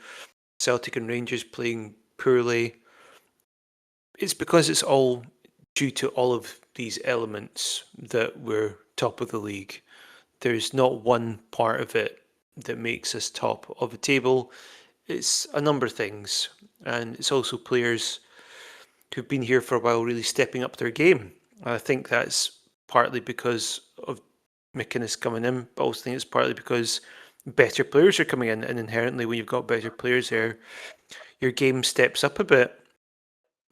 Celtic and Rangers playing poorly. It's because it's all due to all of these elements that we're top of the league. There's not one part of it that makes us top of the table. It's a number of things, and it's also players who've been here for a while really stepping up their game. I think that's partly because of McInnes coming in, but I also think it's partly because better players are coming in, and inherently when you've got better players there, your game steps up a bit.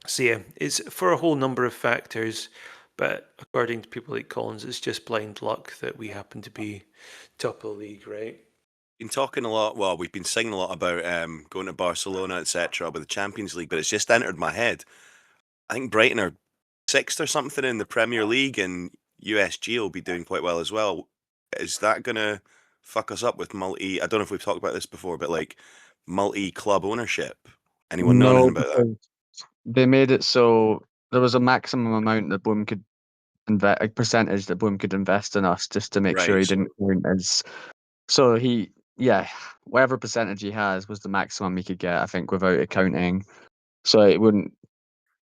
So yeah, it's for a whole number of factors, but according to people like Collins, it's just blind luck that we happen to be top of the league, right? Been talking a lot. Well, we've been singing a lot about going to Barcelona, etc., with the Champions League, but it's just entered my head. I think Brighton are 6th or something in the Premier League, and USG will be doing quite well as well. Is that gonna fuck us up with multi? I don't know if we've talked about this before, but like multi-club ownership. Anyone know anything no, about that? because they made it so there was a maximum amount that Bloom could invest, a percentage that Bloom could invest in us, just to make sure Right. he didn't count as. So whatever percentage he has was the maximum he could get, I think, without accounting. So it wouldn't.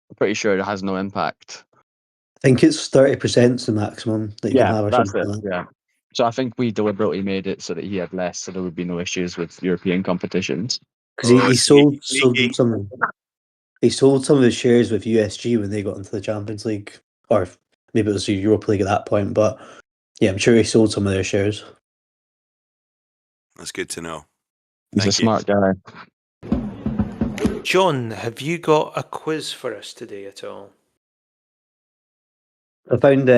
I'm pretty sure it has no impact. I think it's 30% the maximum that you can have, or That's something it. like that. Yeah. So I think we deliberately made it so that he had less, so there would be no issues with European competitions. Because Oh, he sold sneaky. some of his shares with USG when they got into the Champions League, or maybe it was the Europa League at that point. But yeah, I'm sure he sold some of their shares. That's good to know. He's a Thank you. smart guy. John, have you got a quiz for us today at all? I found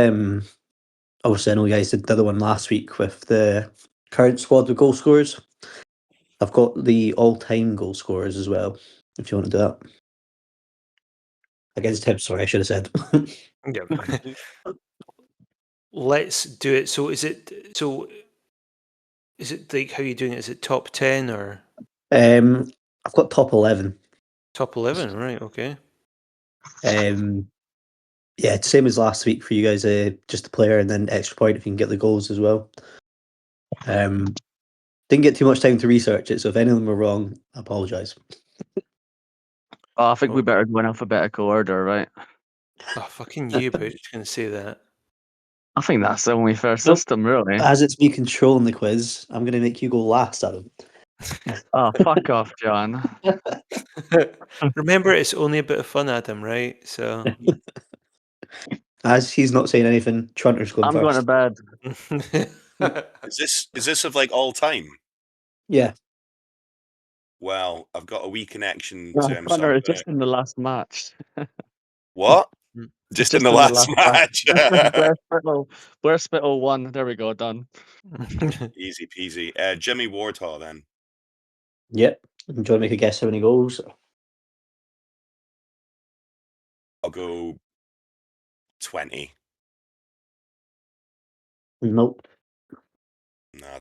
obviously I know you guys did the other one last week with the current squad of goal scorers. I've got the all-time goal scorers as well, if you want to do that. Against Hibs, sorry, I should have said. Yeah. Let's do it. So is it like how are you doing it? Is it top 10 or I've got top 11. top 11? Right, okay. Yeah, it's same as last week for you guys. Just the player and then extra point if you can get the goals as well. Didn't get too much time to research it, so if any of them were wrong, I apologise. I think we Oh. better go in alphabetical order, right? Oh, fucking you about just going to say that. I think that's the only fair Nope. system, really. As it's me controlling the quiz, I'm going to make you go last, Adam. Oh, fuck off, John. Remember, it's only a bit of fun, Adam, right? So. As he's not saying anything, Trunter's going I'm going to first. bed. Is this of like all time? Yeah. Well, I've got a wee connection No, to him. Connor, it's just in the last match. What? Just in the last match. Blair Spittle won. There we go, done. Easy peasy. Jimmy Wardhaw then. Yep. Do you want to make a guess how many goals? I'll go 20. Nope. Nah.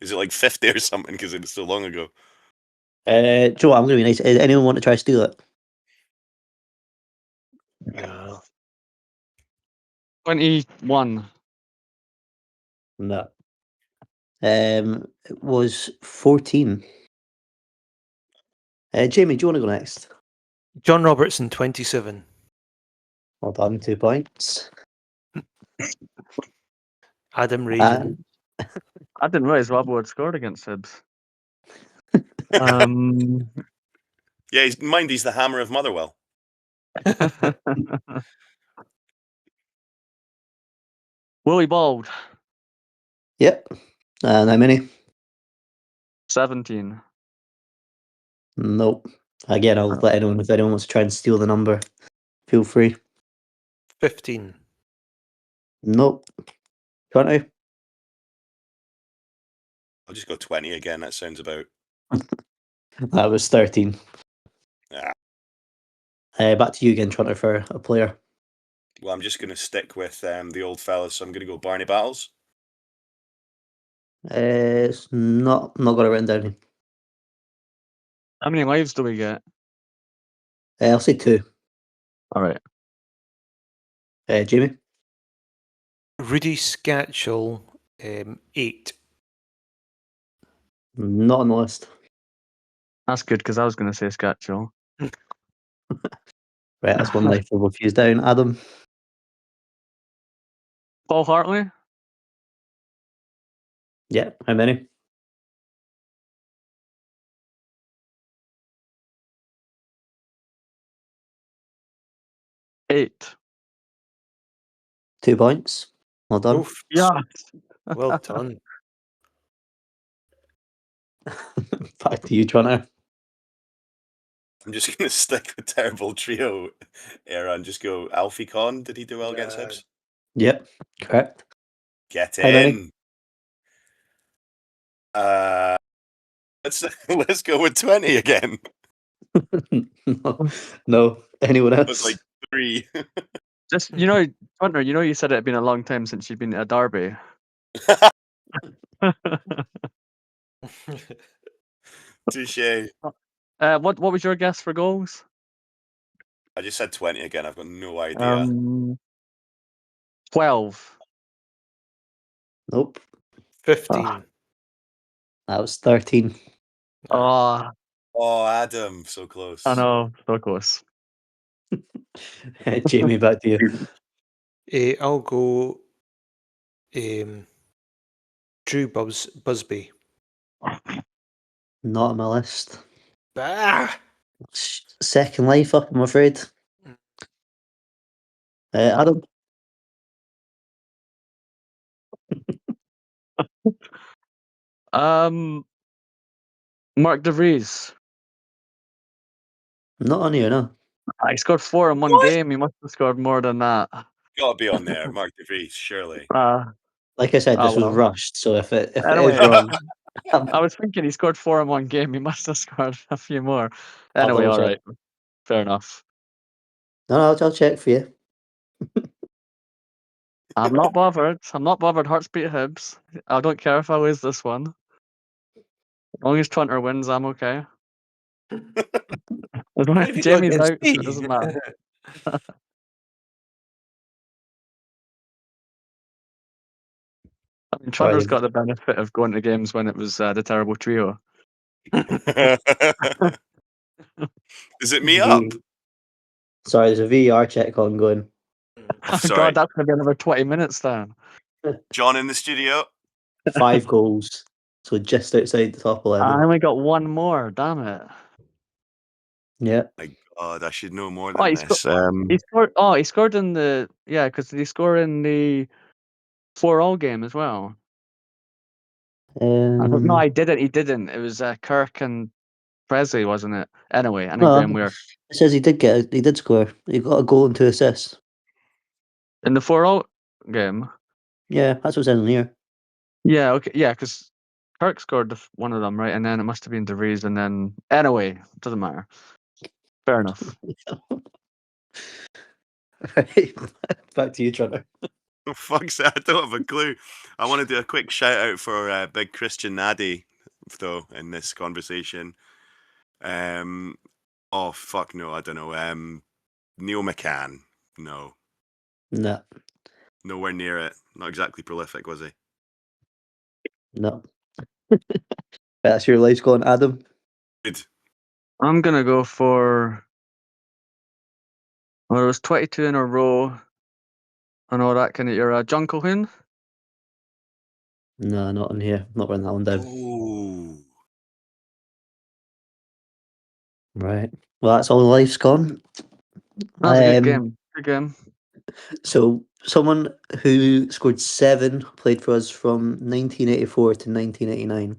Is it like 50 or something because it was so long ago? Do you know what? I'm going to be nice. Anyone want to try to steal it? No. 21. No. It was 14. Jamie, do you want to go next? John Robertson, 27. Well done, 2 points. Adam Rajan. I didn't realise Wabbo had scored against Hibs. Yeah, mind he's the hammer of Motherwell. Willie Bald. Yep. And how many? 17. Nope. Again, I'll let anyone, if anyone wants to try and steal the number, feel free. 15. Nope. 20. I'll just go 20 again. That sounds about. That was 13. Ah. Back to you again, Toronto, for a player. Well, I'm just going to stick with the old fellas, so I'm going to go Barney Battles. It's not got it written down here. How many lives do we get? I'll say 2. All right. Jamie? Rudy Scatchell, 8. Not on the list. That's good because I was going to say Scatchell. Right, that's one life we'll fuse down. Adam? Paul Hartley? Yeah, how many? Eight. 2 points. Well done. Oof. Yeah. Well done. Back to you, Toronto. I'm just going to stick with terrible trio era and just go Alfie Con. Did he do well against Hibs? Yep, correct. Get How many? in. Let's go with 20 again. no. Anyone It else? was like 3. Just, Hunter, you said it had been a long time since you'd been at a derby. Touche. What was your guess for goals? I just said 20 again. I've got no idea. 12. Nope. 15. That was 13. Oh, Oh, Adam, so close. I know, so close. Jamie, back to you. I'll go Drew Busby. Not on my list. Ah! Second life up, I'm afraid. Adam? Mark De Vries. Not on here, no. He scored 4 in one What? game. He must have scored more than that. Got to be on there. Mark De Vries, surely. Like I said, this was Well. rushed, so if it Anyway, is wrong, I was thinking he scored 4 in one game. He must have scored a few more. I'll Anyway, double all check. right. Fair enough. No, I'll check for you. I'm not bothered. Hearts beat Hibs. I don't care if I lose this one. As long as Trunter wins, I'm okay. As long What as have you got Jamie's against out, me? it doesn't matter. I mean, Sorry. Trunter's got the benefit of going to games when it was the terrible trio. Is it me up? Sorry, there's a VAR check ongoing. Oh, Sorry. God, that's going to be another 20 minutes then. John in the studio. 5 goals. So just outside the top 11. I only got one more. Damn it. Yeah. My God, I should know more Oh, than he this. He scored. Oh, he scored in the because he scored in the 4-all game as well. No, I didn't. He didn't. It was Kirk and Presley, wasn't it? Anyway, I think No, Graham Weir it says he did score. He got a goal and 2 assists. in the 4-all game. Yeah, that's what's in here. Yeah. Okay. Yeah, because Kirk scored one of them, right? And then it must have been De Vries, and then anyway, doesn't matter. Fair enough. Right. Back to you, Trevor. Oh, fuck's sake, I don't have a clue. I want to do a quick shout out for big Christian Naddy, though, in this conversation. Oh, fuck no, I don't know. Neil McCann. No. No. Nowhere near it. Not exactly prolific, was he? No. That's your life going, Adam. Good. I'm gonna go for. Well, it was 22 in a row. And all that kind of your John Colquhoun. No, not in here. Not writing that one down. Oh. Right. Well, that's all the life's gone. That was a good game. Good game. So, someone who scored 7 played for us from 1984 to 1989.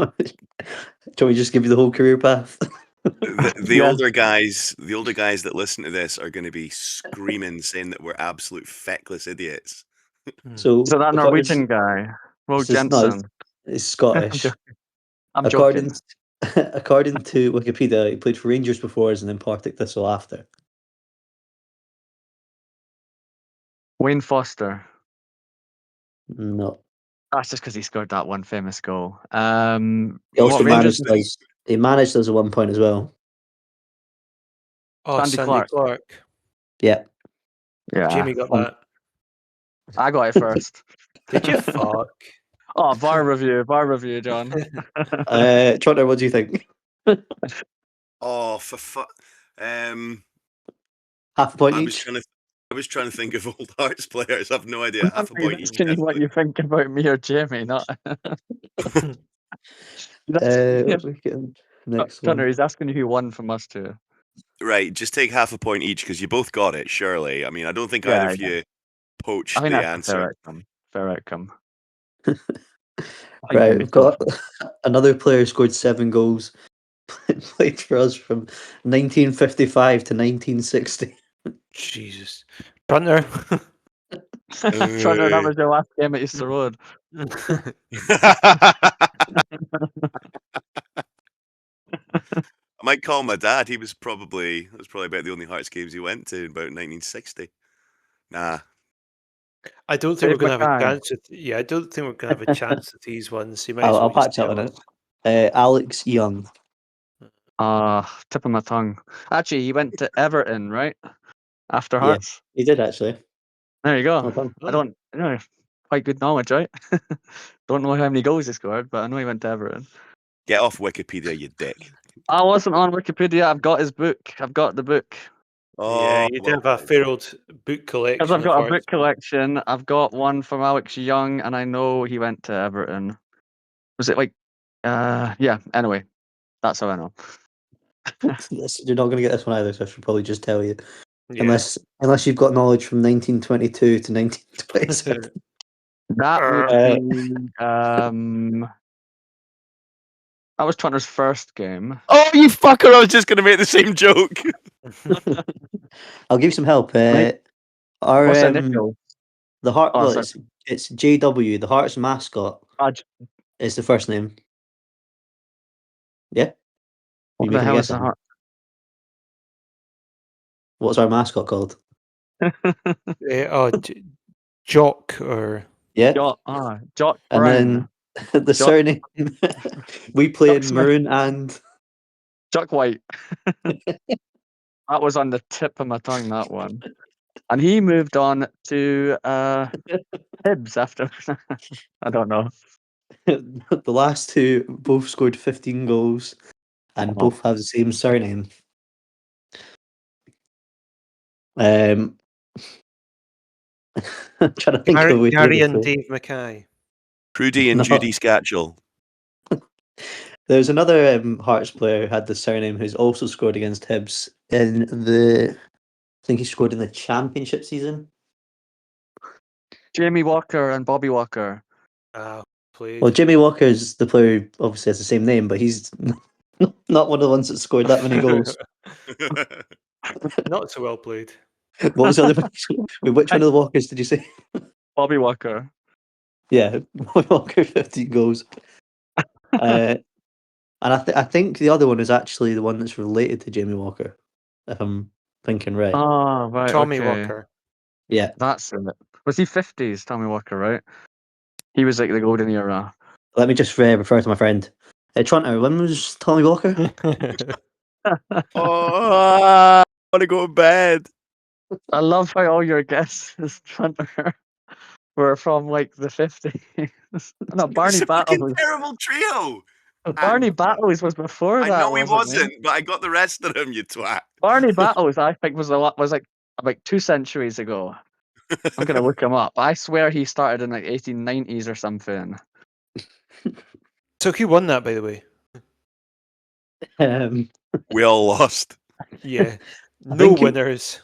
Do you want me to just give you the whole career path? The Yeah. older guys that listen to this are going to be screaming, saying that we're absolute feckless idiots. So So that if I was- Norwegian guy. Will This is not. Jensen. It's Scottish. I'm joking. According to Wikipedia, he played for Rangers before and then Partick Thistle after. Wayne Foster. No. That's just because he scored that one famous goal. He also What Rangers? managed us. He managed us at one point as well. Oh, Sandy Sandy Clark. Clark. Yeah. Yeah. Jamie got that. I got it first. Did you fuck? Oh, VAR review, John. Trotter, what do you think? Oh, for fuck. Half a point I was each. trying to think of old Hearts players. I've no idea. Half a I'm point each. asking you what you think about me or Jamie, not. What we get next Tunner, one. he's asking you who won from us two. Right, just take half a point each because you both got it. Surely, I mean, I don't think Yeah, either of yeah. you I poached think the that's a answer. fair outcome. Right, we've got another player scored 7 goals. Played for us from 1955 to 1960. Jesus. Punter. Tunner, that was your last game at Easter Road. I might call my dad. That was probably about the only Hearts games he went to in about 1960. Nah. I don't think we're Dave going to have a Mackay. chance. I don't think we're going to have a chance with these ones. You might I'll, as well I'll just patch up give on up. it. Alex Young. Tip of my tongue. Actually, he went to Everton, right? After Yeah. Hearts. He did actually. There you go. Well done. I don't know. Quite good knowledge, right? Don't know how many goals he scored, but I know he went to Everton. Get off Wikipedia, you dick. I wasn't on Wikipedia. I've got his book. I've got the book. Yeah, Oh, you do well have a played. fair old book Because collection I've of got a Hearts. book collection. I've got one from Alex Young, and I know he went to Everton. Was it like, yeah, anyway, that's how I know. You're not going to get this one either, so I should probably just tell you. Yeah. Unless you've got knowledge from 1922 to 1927. That would Uh, be, that was Trunter's first game. Oh, you fucker! I was just going to make the same joke. I'll give you some help. Right. Our What's the initial? the Heart. Oh, Well, sorry. it's JW. The Hearts mascot is the first name. Yeah. What You the making a hell is guess? the Adam? heart? What's our mascot called? Jock or Yeah. Jock And Brown. then the Jock- surname. We play Jock in Smith. maroon and Jock White. That was on the tip of my tongue, that one. And he moved on to Hibs after. I don't know. the last two both scored 15 goals and Oh. both have the same surname. I'm trying to think of a way to Gary make and it. Dave Mackay. Prudy and No. Judy Scatchell. There's another Hearts player who had the surname who's also scored against Hibs in I think he scored in the championship season. Jamie Walker and Bobby Walker. Played. Well, Jimmy Walker's the player who obviously has the same name, but he's not one of the ones that scored that many goals. Not so well played. What was the other? Wait, which one of the Walkers did you say? Bobby Walker. Yeah, Walker 15 goals. And I think the other one is actually the one that's related to Jamie Walker, if I'm thinking right. Oh, right. Tommy okay. Walker. Yeah. That's it. Was he 50s, Tommy Walker, right? He was like the golden era. Let me just refer to my friend. Toronto, when was Tommy Walker? Oh, I want to go to bed. I love how all your guesses, Trunter, were from like the 50s. No, Barney It's a fucking Battles. terrible trio. Barney Battles was before I that, know he wasn't wasn't, but I got the rest of them, you twat. Barney Battles, I think, was like 2 centuries ago. I'm gonna look him up. I swear he started in like 1890s or something. So who won that, by the way? We all lost. Yeah. I No think winners.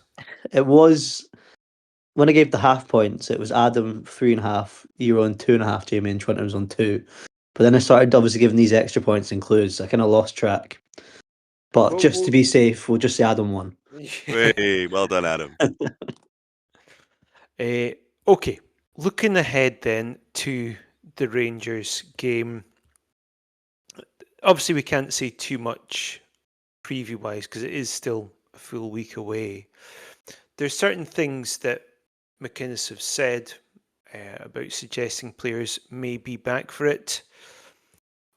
it was when I gave the half points. It was Adam 3.5, you were on 2.5, Jamie, and Toronto was on 2. But then I started obviously giving these extra points and clues. I kind of lost track. But Well, just to be safe, we'll just say Adam won. Hey, well done, Adam. Okay, looking ahead then to the Rangers game. Obviously, we can't say too much preview-wise because it is still a full week away. There's certain things that McInnes have said about suggesting players may be back for it.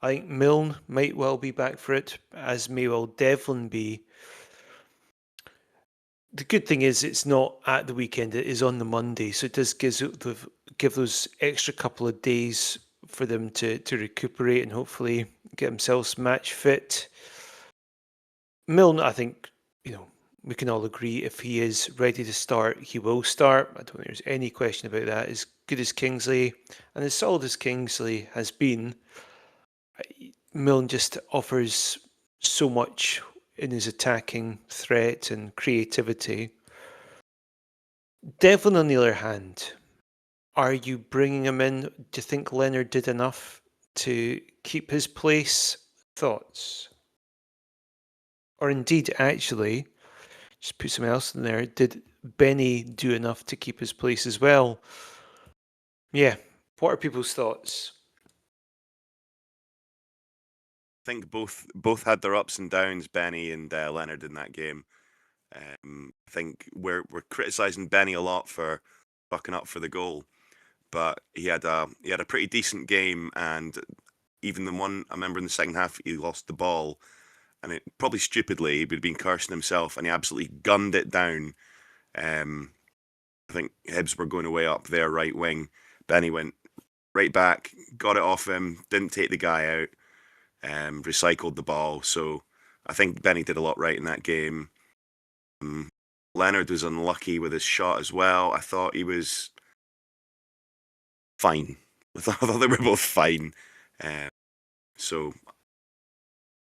I think Milne might well be back for it, as may well Devlin be. The good thing is it's not at the weekend, it is on the Monday, so it does give those extra couple of days for them to recuperate and hopefully get themselves match fit. Milne, I think, we can all agree if he is ready to start, he will start. I don't think there's any question about that. As good as Kingsley and as solid as Kingsley has been, Milne just offers so much in his attacking threat and creativity. Devlin, on the other hand, are you bringing him in? Do you think Leonard did enough to keep his place? Thoughts? Or indeed, actually, just put something else in there. Did Benny do enough to keep his place as well? Yeah. What are people's thoughts? I think both had their ups and downs, Benny and Leonard, in that game. I think we're criticising Benny a lot for fucking up for the goal, but he had a pretty decent game, and even the one I remember in the second half he lost the ball, and it probably stupidly he'd been cursing himself, and he absolutely gunned it down. I think Hibs were going away up their right wing. Benny went right back, got it off him, didn't take the guy out, recycled the ball. So I think Benny did a lot right in that game. Leonard was unlucky with his shot as well. I thought he was fine. I thought they were both fine. So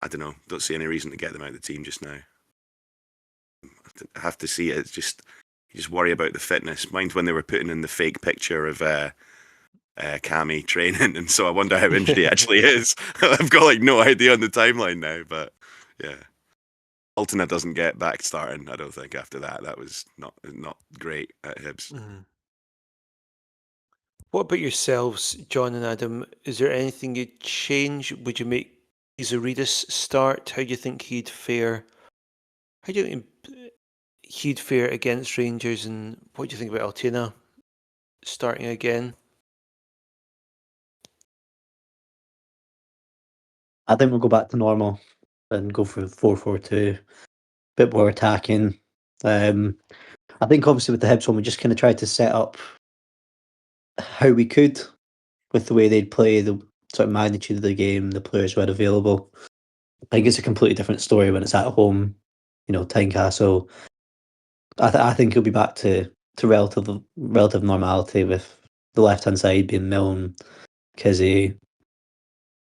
I don't know. Don't see any reason to get them out of the team just now. I have to see it. It's just you just worry about the fitness. Mind when they were putting in the fake picture of Cammy training, and so I wonder how injured he actually is. I've got like no idea on the timeline now, but yeah. Altena doesn't get back starting, I don't think, after that. That was not great at Hibs. Mhm. What about yourselves, John and Adam? Is there anything you'd change? Would you make Isaridis start? How do you think he'd fare? How do you think he'd fare against Rangers? And what do you think about Altena starting again? I think we'll go back to normal and go for 4-4-2, bit more attacking. I think obviously with the Hibs one, we just kind of tried to set up how we could with the way they'd play, the sort of magnitude of the game, the players who had available. I think it's a completely different story when it's at home, Tynecastle. I think he'll be back to relative normality with the left hand side being Milne, Kizzy.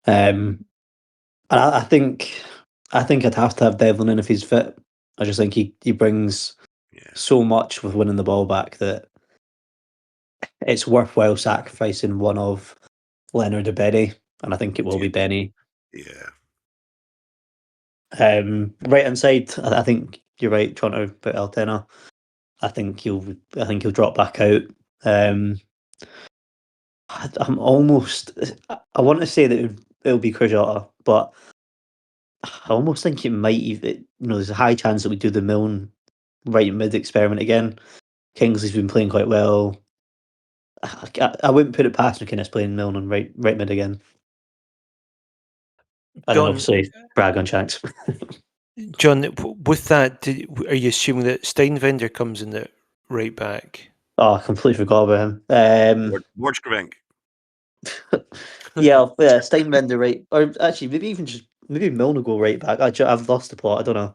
And I think I'd have to have Devlin in if he's fit. I just think he brings Yeah. so much with winning the ball back that it's worthwhile sacrificing one of Leonard or Benny, and I think it will be Benny. Yeah. Right hand side, I think you're right, Toronto about Altena. I think he'll drop back out. I'm almost. I want to say that it'll be Krajota, but I almost think it might even. There's a high chance that we do the Milne right mid experiment again. Kingsley's been playing quite well. I wouldn't put it past McInnes playing Milne on right mid again. And then John, obviously brag on Shanks. John, with that, are you assuming that Steinvender comes in the right back? Oh, I completely forgot about him. Borchgrevink. Yeah, Steinbender right, or actually maybe Milne will go right back. I've lost the plot. I don't know.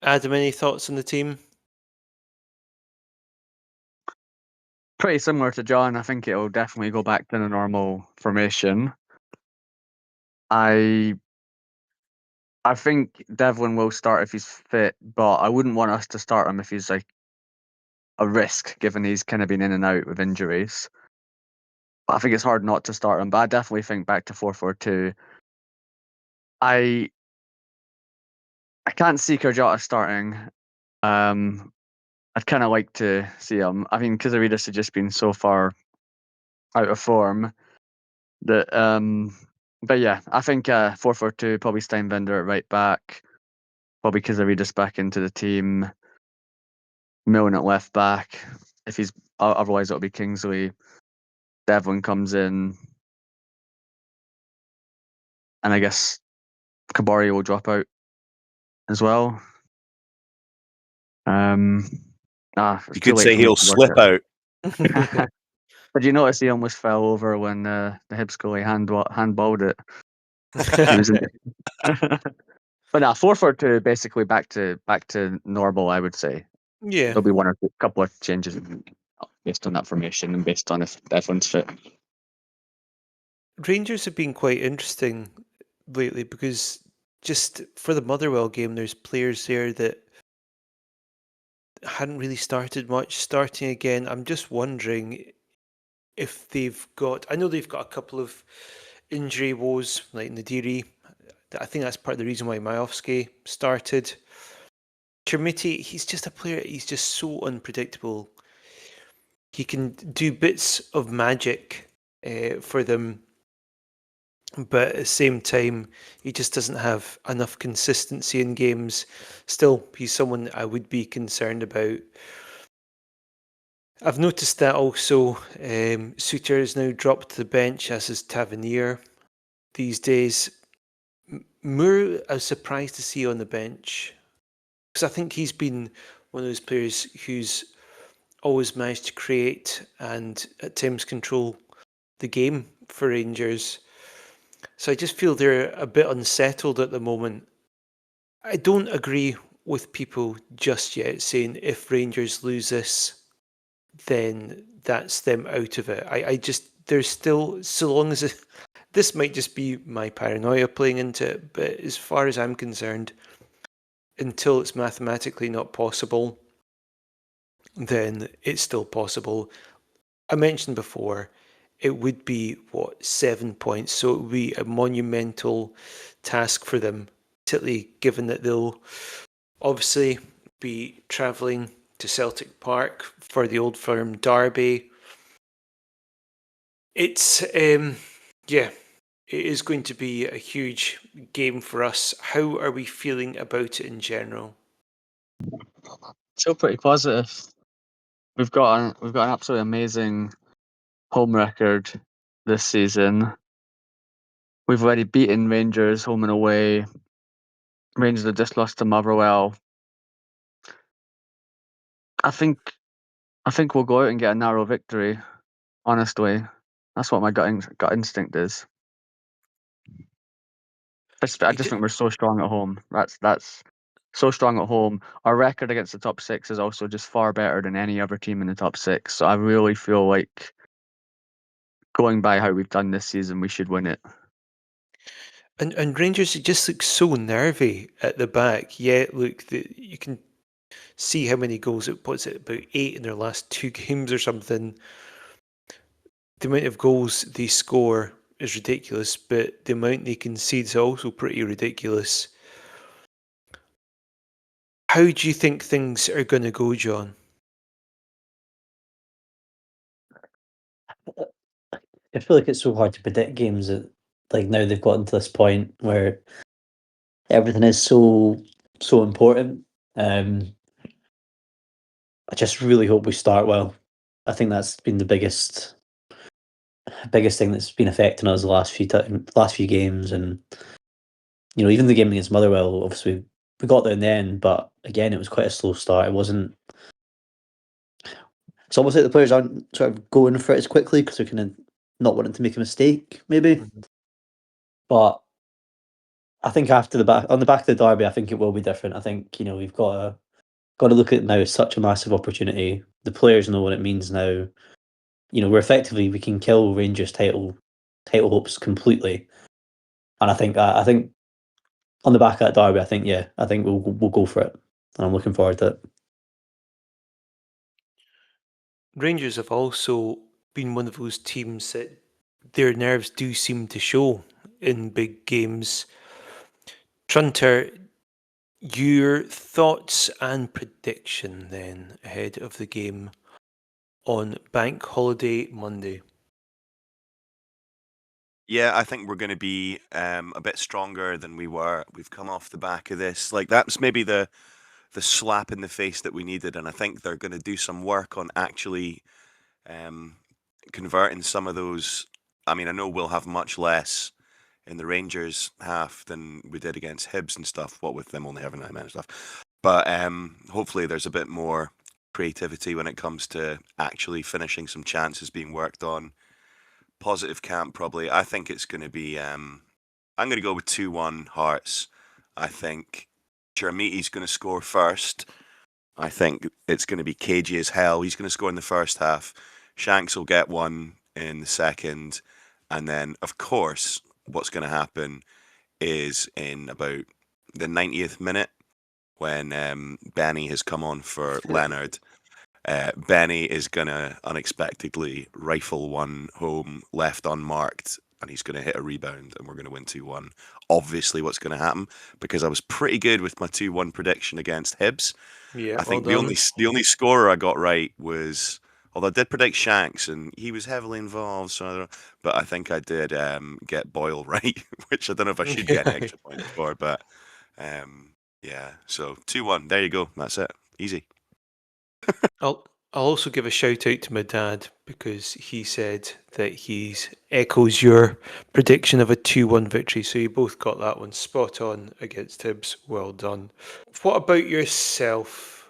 Adam, any thoughts on the team? Pretty similar to John. I think it'll definitely go back to the normal formation. I think Devlin will start if he's fit, but I wouldn't want us to start him if he's like a risk, given he's kind of been in and out with injuries. But I think it's hard not to start him. But I definitely think back to 4-4-2. I can't see Karjata starting. I'd kind of like to see him. I mean, Kazaridas had just been so far out of form that. But yeah, I think 4-4-2, probably Steinbender at right back, probably Kazaridas back into the team, Milne at left back. If he's otherwise, it'll be Kingsley. Devlin comes in, and I guess Kabari will drop out as well. It's You too could late say for me he'll to work slip out. it. But you notice he almost fell over when the Hibs goalie handballed it. He was in. But 4-4-2, basically back to normal. I would say Yeah. there'll be one or two, couple of changes based on that formation and based on if everyone's fit. Rangers have been quite interesting lately because just for the Motherwell game, there's players there that hadn't really started much. Starting again, I'm just wondering if they've got. I know they've got a couple of injury woes, like Nadiri. I think that's part of the reason why Majowski started. Chermiti, he's just a player. He's just so unpredictable. He can do bits of magic for them, but at the same time, he just doesn't have enough consistency in games. Still, he's someone I would be concerned about. I've noticed that also Suter is now dropped to the bench, as is Tavernier these days. Moore, I was surprised to see on the bench because I think he's been one of those players who's always managed to create and at times control the game for Rangers. So I just feel they're a bit unsettled at the moment. I don't agree with people just yet saying if Rangers lose this, then that's them out of it. I just, there's still, so long as this might just be my paranoia playing into it, but as far as I'm concerned, until it's mathematically not possible, then it's still possible. I mentioned before, it would be, 7 points, so it would be a monumental task for them, particularly given that they'll obviously be travelling to Celtic Park for the Old Firm derby. It's, yeah, it is going to be a huge game for us. How are we feeling about it in general? Still pretty positive. We've got an absolutely amazing home record this season. We've already beaten Rangers home and away. Rangers have just lost to Motherwell. I think we'll go out and get a narrow victory. Honestly, that's what my gut instinct is. I just think we're so strong at home. That's so strong at home. Our record against the top six is also just far better than any other team in the top six. So I really feel like, going by how we've done this season, we should win it. And Rangers, it just looks so nervy at the back. Yeah, look, you can see how many goals it puts, it about 8 in their last 2 games or something. The amount of goals they score is ridiculous, but the amount they concede is also pretty ridiculous. How do you think things are going to go, John? I feel like it's so hard to predict games that, like, now they've gotten to this point where everything is so important. I just really hope we start well. I think that's been the biggest thing that's been affecting us the last few games, and even the game against Motherwell. Obviously, we got there in the end, but again, it was quite a slow start. It wasn't. It's almost like the players aren't sort of going for it as quickly because they're kind of not wanting to make a mistake, maybe. But I think after on the back of the derby, I think it will be different. I think we've got to look at it now as such a massive opportunity. The players know what it means now. We can kill Rangers title hopes completely. And I think on the back of that derby, I think we'll go for it, and I'm looking forward to it. Rangers have also been one of those teams that their nerves do seem to show in big games. Trunter, Your thoughts and prediction then ahead of the game on Bank Holiday Monday. Yeah, I think we're going to be a bit stronger than we were. We've come off the back of this. Like that's maybe the slap in the face that we needed, and I think they're going to do some work on actually converting some of those. I mean, I know we'll have much less in the Rangers half than we did against Hibs and stuff. What with them only having 9 men and stuff, but hopefully there's a bit more creativity when it comes to actually finishing some chances being worked on. Positive camp, probably. I think it's going to be. I'm going to go with 2-1 Hearts. I think Jeremy's going to score first. I think it's going to be cagey as hell. He's going to score in the first half. Shanks will get one in the second. And then, of course, what's going to happen is in about the 90th minute when Benny has come on for Leonard. Benny is going to unexpectedly rifle one home left unmarked, and he's going to hit a rebound, and we're going to win 2-1. Obviously, what's going to happen, because I was pretty good with my 2-1 prediction against Hibs. Yeah, I think the only scorer I got right was, although I did predict Shanks, and he was heavily involved, so I don't know, but I think I did get Boyle right, which I don't know if I should get an extra point for, but yeah, so 2-1, there you go, that's it, easy. I'll also give a shout out to my dad because he said that he echoes your prediction of a 2-1 victory. So you both got that one spot on against Hibs. Well done. What about yourself,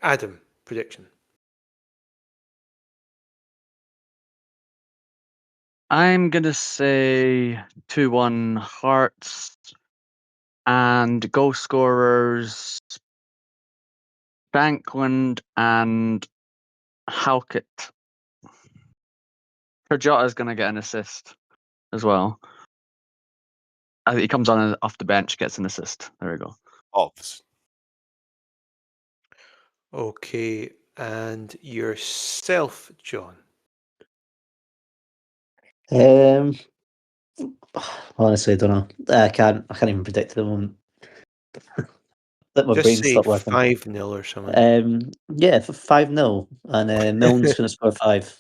Adam? Prediction? I'm gonna say 2-1 Hearts, and goal scorers Bankland and Halkett. Perjotta's gonna get an assist as well. I think he comes on off the bench, gets an assist. There we go. Obs. Okay, and yourself, John? Honestly, I don't know. I can't even predict at the moment. Let my Just brain say stop working. 5-0 or something. Yeah, for 5-0, and Milne's going to score 5.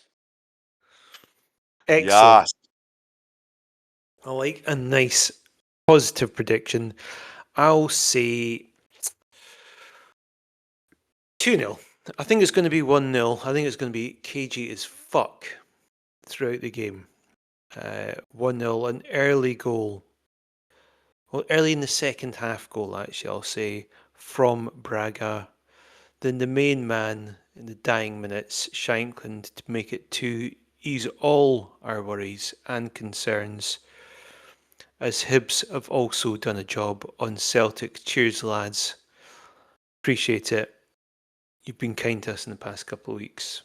Excellent. Yes. I like a nice positive prediction. I'll say 2-0. I think it's going to be 1-0. I think it's going to be cagey as fuck throughout the game. 1-0, an early goal. Well, early in the second half goal, actually, I'll say, from Braga. Then the main man in the dying minutes, Shankland, to make it 2, ease all our worries and concerns, as Hibs have also done a job on Celtic. Cheers, lads. Appreciate it. You've been kind to us in the past couple of weeks.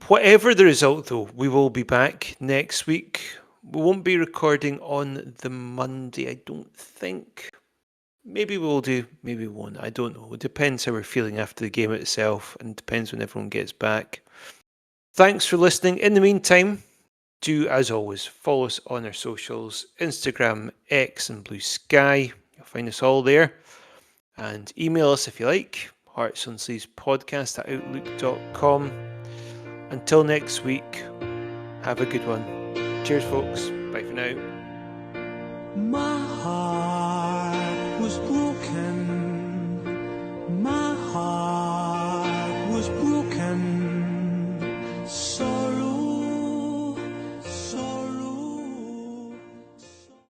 Whatever the result, though, we will be back next week. We won't be recording on the Monday, I don't think. Maybe we'll do, maybe we won't. I don't know. It depends how we're feeling after the game itself, and depends when everyone gets back. Thanks for listening. In the meantime, do, as always, follow us on our socials, Instagram, X, and Blue Sky. You'll find us all there. And email us if you like, heartsonsleevespodcast@outlook.com. Until next week, have a good one. Cheers, folks. Bye for now. My heart